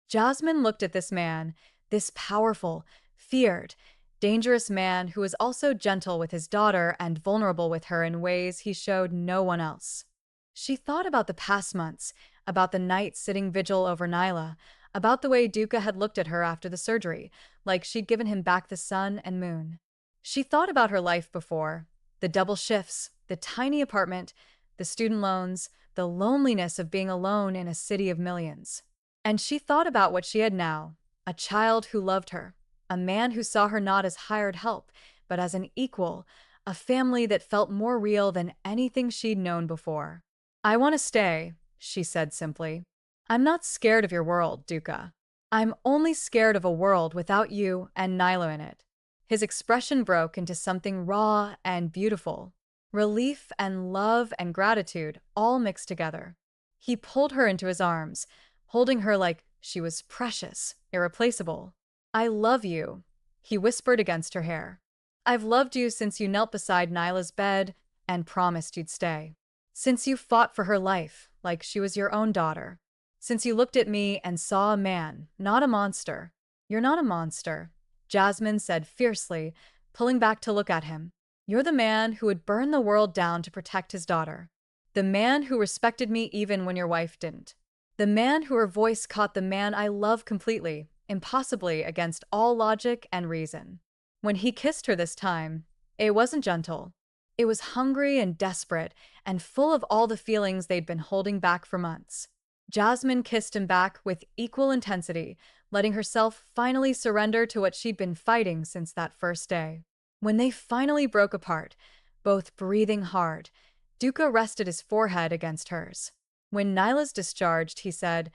Jasmine looked at this man, this powerful, feared, dangerous man who was also gentle with his daughter and vulnerable with her in ways he showed no one else. She thought about the past months, about the night sitting vigil over Nyla, about the way Duca had looked at her after the surgery, like she'd given him back the sun and moon. She thought about her life before, the double shifts, the tiny apartment, the student loans, the loneliness of being alone in a city of millions. And she thought about what she had now, a child who loved her, a man who saw her not as hired help, but as an equal, a family that felt more real than anything she'd known before. I want to stay, she said simply. I'm not scared of your world, Duca. I'm only scared of a world without you and Nyla in it. His expression broke into something raw and beautiful. Relief and love and gratitude all mixed together. He pulled her into his arms, holding her like she was precious, irreplaceable. I love you, he whispered against her hair. I've loved you since you knelt beside Nyla's bed and promised you'd stay. Since you fought for her life like she was your own daughter. Since you looked at me and saw a man, not a monster. You're not a monster, Jasmine said fiercely, pulling back to look at him. You're the man who would burn the world down to protect his daughter. The man who respected me even when your wife didn't. The man who her voice caught the man I love completely, impossibly against all logic and reason. When he kissed her this time, it wasn't gentle. It was hungry and desperate and full of all the feelings they'd been holding back for months. Jasmine kissed him back with equal intensity, letting herself finally surrender to what she'd been fighting since that first day. When they finally broke apart, both breathing hard, Duca rested his forehead against hers. When Nyla's discharged, he said,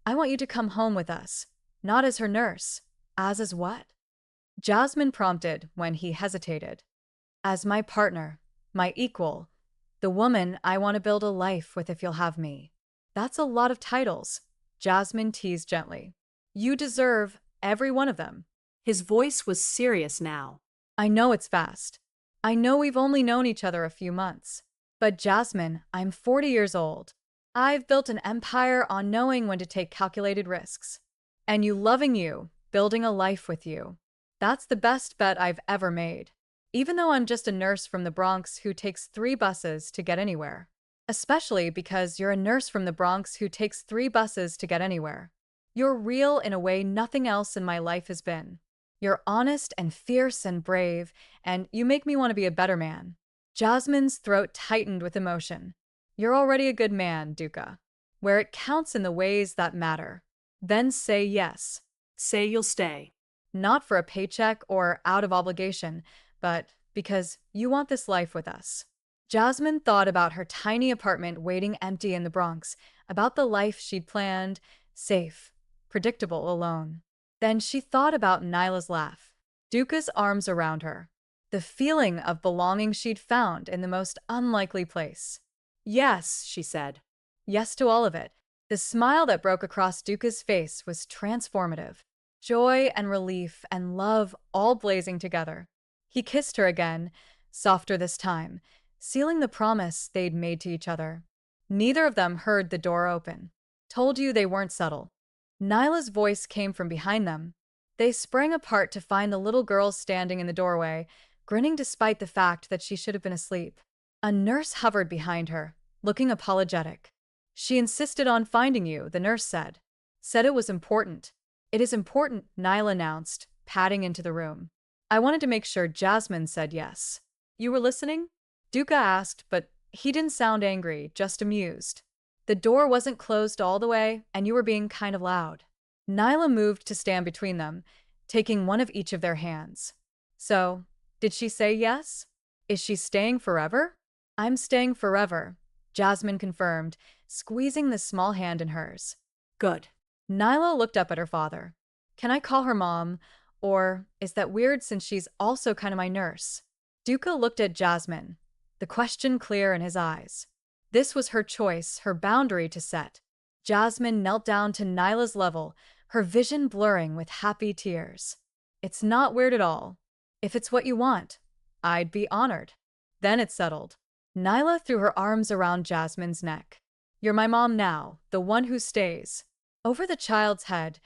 I want you to come home with us. Not as her nurse. As what? Jasmine prompted when he hesitated. As my partner, my equal, the woman I want to build a life with if you'll have me. That's a lot of titles, Jasmine teased gently. You deserve every one of them. His voice was serious now. I know it's fast, I know we've only known each other a few months, but Jasmine, I'm 40 years old. I've built an empire on knowing when to take calculated risks. And loving you, building a life with you. That's the best bet I've ever made. Even though I'm just a nurse from the Bronx who takes 3 buses to get anywhere. Especially because you're a nurse from the Bronx who takes 3 buses to get anywhere. You're real in a way nothing else in my life has been. You're honest and fierce and brave, and you make me want to be a better man. Jasmine's throat tightened with emotion. You're already a good man, Duca. Where it counts in the ways that matter. Then say yes. Say you'll stay. Not for a paycheck or out of obligation, but because you want this life with us. Jasmine thought about her tiny apartment waiting empty in the Bronx, about the life she'd planned, safe, predictable, alone. Then she thought about Nyla's laugh, Duca's arms around her, the feeling of belonging she'd found in the most unlikely place. Yes, she said. Yes to all of it. The smile that broke across Duca's face was transformative. Joy and relief and love all blazing together. He kissed her again, softer this time, sealing the promise they'd made to each other. Neither of them heard the door open. Told you they weren't subtle. Nyla's voice came from behind them. They sprang apart to find the little girl standing in the doorway, grinning despite the fact that she should have been asleep. A nurse hovered behind her, looking apologetic. She insisted on finding you, the nurse said. Said it was important. It is important, Nyla announced, padding into the room. I wanted to make sure Jasmine said yes. You were listening? Duca asked, but he didn't sound angry, just amused. The door wasn't closed all the way, and you were being kind of loud. Nyla moved to stand between them, taking one of each of their hands. So, did she say yes? Is she staying forever? I'm staying forever, Jasmine confirmed, squeezing the small hand in hers. Good. Nyla looked up at her father. Can I call her mom? Or is that weird since she's also kind of my nurse? Duca looked at Jasmine, the question clear in his eyes. This was her choice, her boundary to set. Jasmine knelt down to Nyla's level, her vision blurring with happy tears. It's not weird at all. If it's what you want, I'd be honored. Then it settled. Nyla threw her arms around Jasmine's neck. You're my mom now, the one who stays. Over the child's head,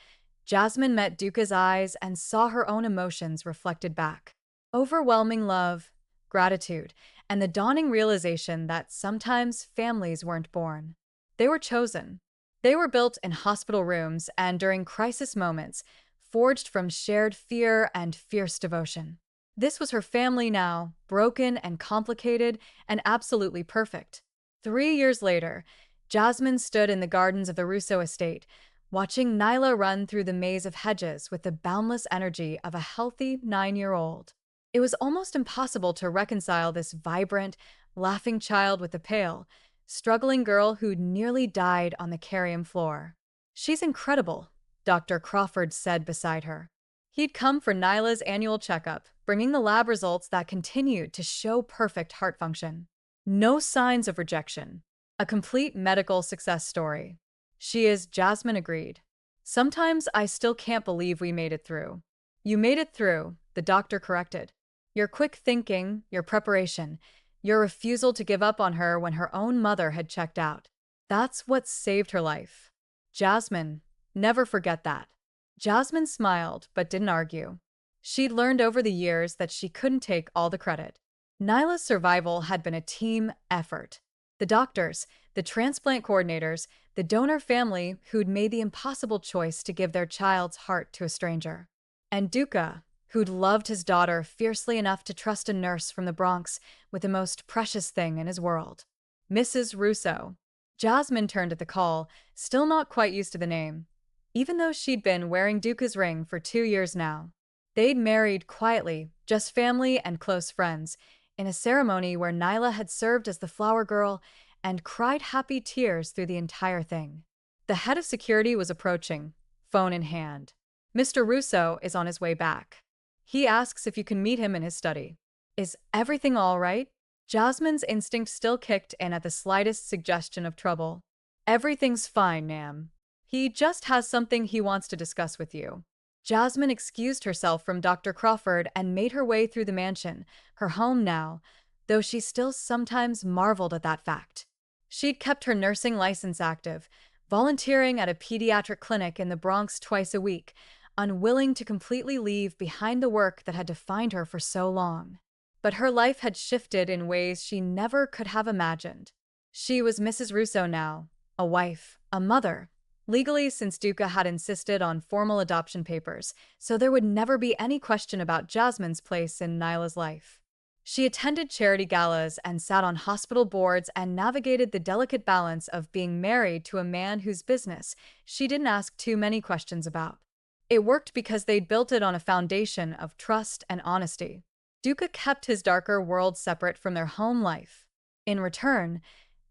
Jasmine met Duca's eyes and saw her own emotions reflected back. Overwhelming love, gratitude, and the dawning realization that sometimes families weren't born. They were chosen. They were built in hospital rooms and during crisis moments, forged from shared fear and fierce devotion. This was her family now, broken and complicated and absolutely perfect. 3 years later, Jasmine stood in the gardens of the Russo estate, watching Nyla run through the maze of hedges with the boundless energy of a healthy 9-year-old. It was almost impossible to reconcile this vibrant, laughing child with the pale, struggling girl who'd nearly died on the carium floor. She's incredible, Dr. Crawford said beside her. He'd come for Nyla's annual checkup, bringing the lab results that continued to show perfect heart function. No signs of rejection. A complete medical success story. She is, Jasmine agreed. Sometimes I still can't believe we made it through. You made it through, the doctor corrected. Your quick thinking, your preparation, your refusal to give up on her when her own mother had checked out. That's what saved her life. Jasmine, never forget that. Jasmine smiled, but didn't argue. She'd learned over the years that she couldn't take all the credit. Nyla's survival had been a team effort. The doctors, the transplant coordinators, the donor family who'd made the impossible choice to give their child's heart to a stranger. And Duca, who'd loved his daughter fiercely enough to trust a nurse from the Bronx with the most precious thing in his world. Mrs. Russo. Jasmine turned at the call, still not quite used to the name, even though she'd been wearing Duca's ring for 2 years now. They'd married quietly, just family and close friends, in a ceremony where Nyla had served as the flower girl and cried happy tears through the entire thing. The head of security was approaching, phone in hand. Mr. Russo is on his way back. He asks if you can meet him in his study. Is everything all right? Jasmine's instinct still kicked in at the slightest suggestion of trouble. Everything's fine, ma'am. He just has something he wants to discuss with you. Jasmine excused herself from Dr. Crawford and made her way through the mansion, her home now, though she still sometimes marveled at that fact. She'd kept her nursing license active, volunteering at a pediatric clinic in the Bronx twice a week, unwilling to completely leave behind the work that had defined her for so long. But her life had shifted in ways she never could have imagined. She was Mrs. Russo now, a wife, a mother, legally since Duca had insisted on formal adoption papers, so there would never be any question about Jasmine's place in Nyla's life. She attended charity galas and sat on hospital boards and navigated the delicate balance of being married to a man whose business she didn't ask too many questions about. It worked because they'd built it on a foundation of trust and honesty. Duca kept his darker world separate from their home life. In return,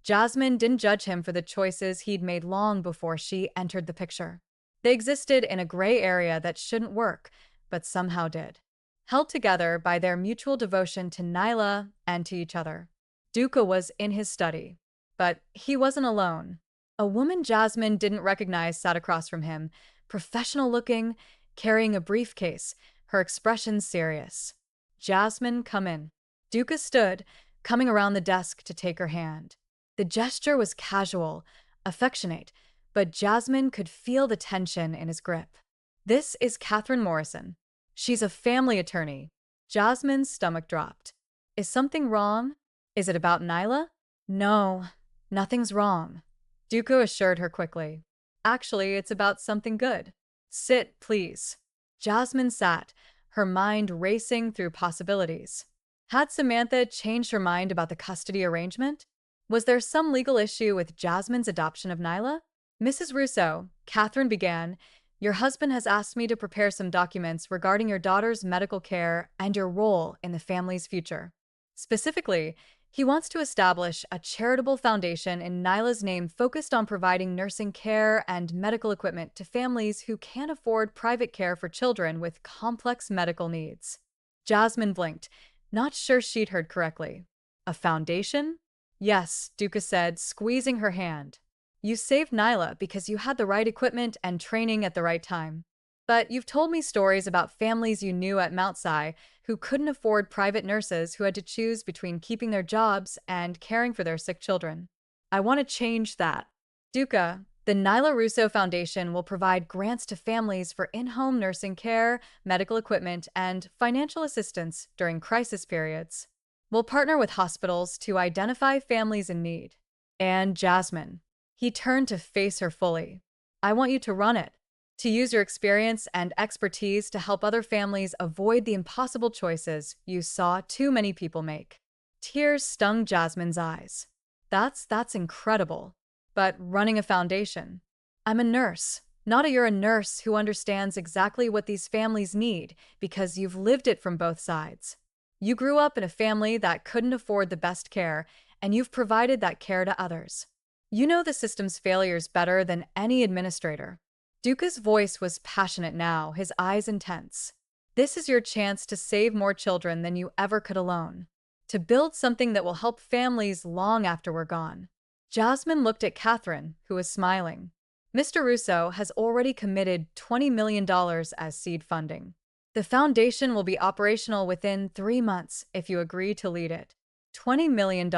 Jasmine didn't judge him for the choices he'd made long before she entered the picture. They existed in a gray area that shouldn't work, but somehow did. Held together by their mutual devotion to Nyla and to each other. Duca was in his study, but he wasn't alone. A woman Jasmine didn't recognize sat across from him, professional looking, carrying a briefcase, her expression serious. Jasmine, come in. Duca stood, coming around the desk to take her hand. The gesture was casual, affectionate, but Jasmine could feel the tension in his grip. This is Catherine Morrison. She's a family attorney. Jasmine's stomach dropped. Is something wrong? Is it about Nyla? No, nothing's wrong, Duca assured her quickly. Actually, it's about something good. Sit, please. Jasmine sat, her mind racing through possibilities. Had Samantha changed her mind about the custody arrangement? Was there some legal issue with Jasmine's adoption of Nyla? Mrs. Russo, Catherine began, your husband has asked me to prepare some documents regarding your daughter's medical care and your role in the family's future. Specifically, he wants to establish a charitable foundation in Nyla's name focused on providing nursing care and medical equipment to families who can't afford private care for children with complex medical needs. Jasmine blinked, not sure she'd heard correctly. A foundation? Yes, Duca said, squeezing her hand. You saved Nyla because you had the right equipment and training at the right time. But you've told me stories about families you knew at Mount Si who couldn't afford private nurses who had to choose between keeping their jobs and caring for their sick children. I want to change that. Duca, the Nyla Russo Foundation will provide grants to families for in-home nursing care, medical equipment, and financial assistance during crisis periods. We'll partner with hospitals to identify families in need. And Jasmine. He turned to face her fully. I want you to run it, to use your experience and expertise to help other families avoid the impossible choices you saw too many people make. Tears stung Jasmine's eyes. That's incredible. But running a foundation. I'm a nurse, not you're a nurse who understands exactly what these families need because you've lived it from both sides. You grew up in a family that couldn't afford the best care, and you've provided that care to others. You know the system's failures better than any administrator. Duca's voice was passionate now, his eyes intense. This is your chance to save more children than you ever could alone. To build something that will help families long after we're gone. Jasmine looked at Catherine, who was smiling. Mr. Russo has already committed $20 million as seed funding. The foundation will be operational within 3 months if you agree to lead it. $20 million.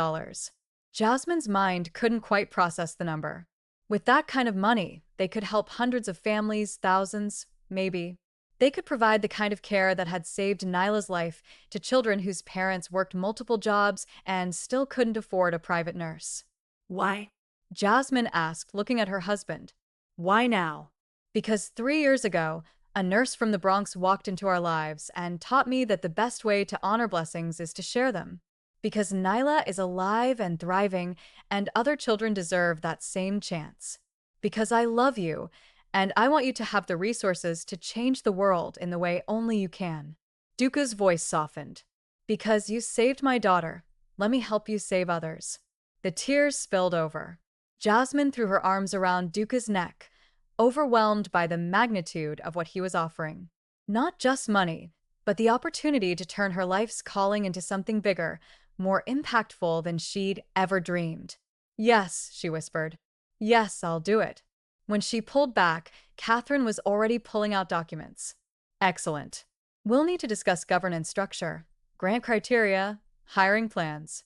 Jasmine's mind couldn't quite process the number. With that kind of money, they could help hundreds of families, thousands, maybe. They could provide the kind of care that had saved Nyla's life to children whose parents worked multiple jobs and still couldn't afford a private nurse. Why? Jasmine asked, looking at her husband. Why now? Because 3 years ago, a nurse from the Bronx walked into our lives and taught me that the best way to honor blessings is to share them. Because Nyla is alive and thriving, and other children deserve that same chance. Because I love you, and I want you to have the resources to change the world in the way only you can. Duca's voice softened. Because you saved my daughter, let me help you save others. The tears spilled over. Jasmine threw her arms around Duca's neck, overwhelmed by the magnitude of what he was offering. Not just money, but the opportunity to turn her life's calling into something bigger, more impactful than she'd ever dreamed. Yes, she whispered. Yes, I'll do it. When she pulled back, Catherine was already pulling out documents. Excellent. We'll need to discuss governance structure, grant criteria, hiring plans.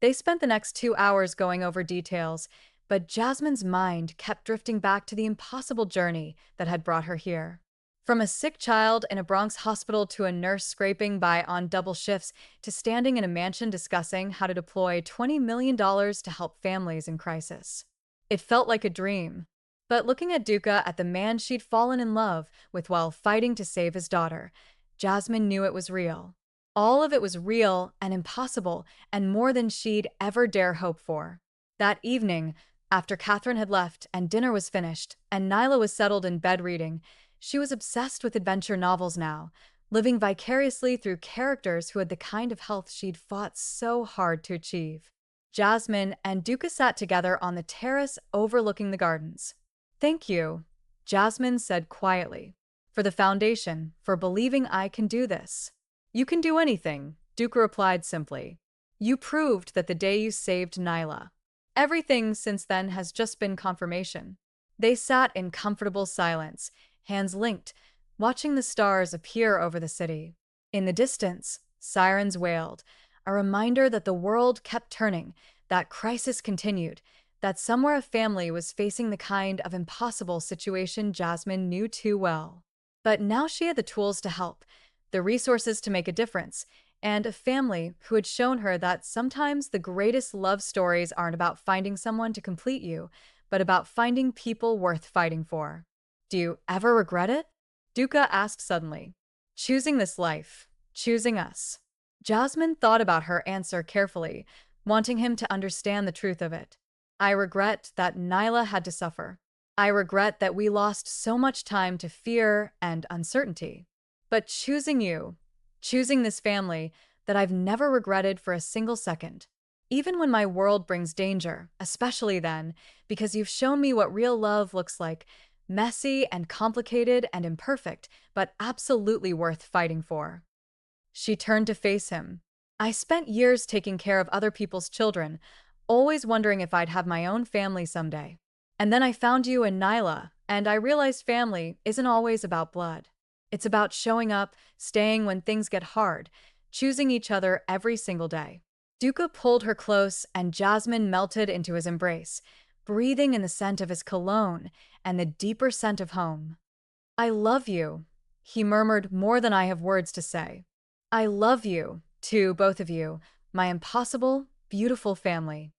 They spent the next 2 hours going over details, but Jasmine's mind kept drifting back to the impossible journey that had brought her here. From a sick child in a Bronx hospital to a nurse scraping by on double shifts to standing in a mansion discussing how to deploy $20 million to help families in crisis. It felt like a dream. But looking at Duca, at the man she'd fallen in love with while fighting to save his daughter, Jasmine knew it was real. All of it was real and impossible, and more than she'd ever dare hope for. That evening, after Catherine had left and dinner was finished, and Nyla was settled in bed reading, she was obsessed with adventure novels now, living vicariously through characters who had the kind of health she'd fought so hard to achieve. Jasmine and Duca sat together on the terrace overlooking the gardens. "Thank you," Jasmine said quietly, "for the foundation, for believing I can do this." "You can do anything," Duca replied simply. "You proved that the day you saved Nyla. Everything since then has just been confirmation." They sat in comfortable silence, hands linked, watching the stars appear over the city. In the distance, sirens wailed, a reminder that the world kept turning, that crisis continued, that somewhere a family was facing the kind of impossible situation Jasmine knew too well. But now she had the tools to help, the resources to make a difference, and a family who had shown her that sometimes the greatest love stories aren't about finding someone to complete you, but about finding people worth fighting for. "Do you ever regret it?" Duca asked suddenly. "Choosing this life, choosing us." Jasmine thought about her answer carefully, wanting him to understand the truth of it. "I regret that Nyla had to suffer. I regret that we lost so much time to fear and uncertainty. But choosing you, choosing this family that I've never regretted for a single second. Even when my world brings danger, especially then, because you've shown me what real love looks like, messy and complicated and imperfect, but absolutely worth fighting for." She turned to face him. "I spent years taking care of other people's children, always wondering if I'd have my own family someday. And then I found you and Nyla, and I realized family isn't always about blood. It's about showing up, staying when things get hard, choosing each other every single day." Duca pulled her close, and Jasmine melted into his embrace, breathing in the scent of his cologne and the deeper scent of home. "I love you," he murmured more than I have words to say. "I love you, too, both of you, my impossible, beautiful family."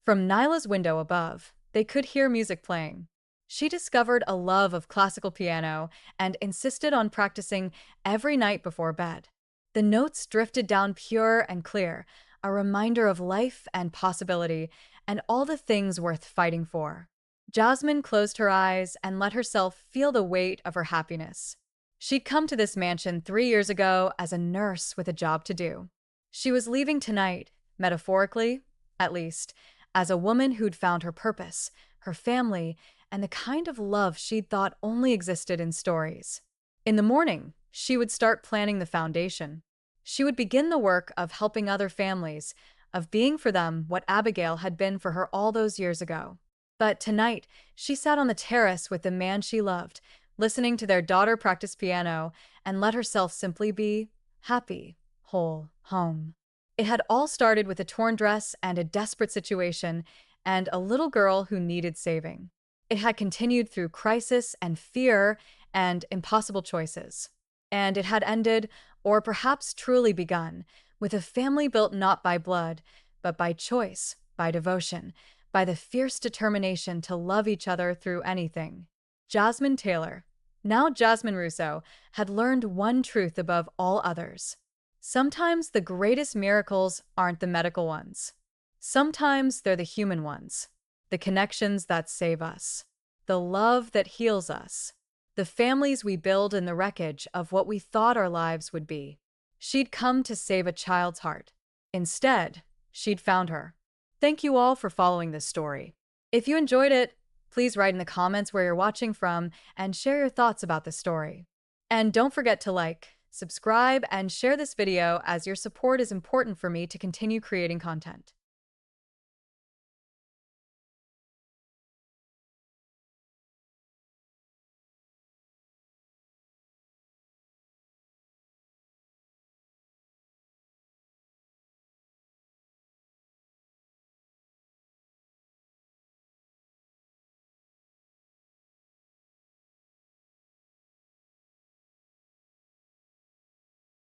From Nyla's window above, they could hear music playing. She discovered a love of classical piano and insisted on practicing every night before bed. The notes drifted down pure and clear, a reminder of life and possibility and all the things worth fighting for. Jasmine closed her eyes and let herself feel the weight of her happiness. She'd come to this mansion 3 years ago as a nurse with a job to do. She was leaving tonight, metaphorically, at least, as a woman who'd found her purpose, her family, and the kind of love she'd thought only existed in stories. In the morning, she would start planning the foundation. She would begin the work of helping other families, of being for them what Abigail had been for her all those years ago. But tonight, she sat on the terrace with the man she loved, listening to their daughter practice piano, and let herself simply be happy, whole, home. It had all started with a torn dress and a desperate situation, and a little girl who needed saving. It had continued through crisis and fear and impossible choices. And it had ended, or perhaps truly begun, with a family built not by blood, but by choice, by devotion, by the fierce determination to love each other through anything. Jasmine Taylor, now Jasmine Russo, had learned one truth above all others. Sometimes the greatest miracles aren't the medical ones. Sometimes they're the human ones. The connections that save us. The love that heals us. The families we build in the wreckage of what we thought our lives would be. She'd come to save a child's heart. Instead, she'd found her. Thank you all for following this story. If you enjoyed it, please write in the comments where you're watching from and share your thoughts about the story. And don't forget to like, subscribe, and share this video as your support is important for me to continue creating content.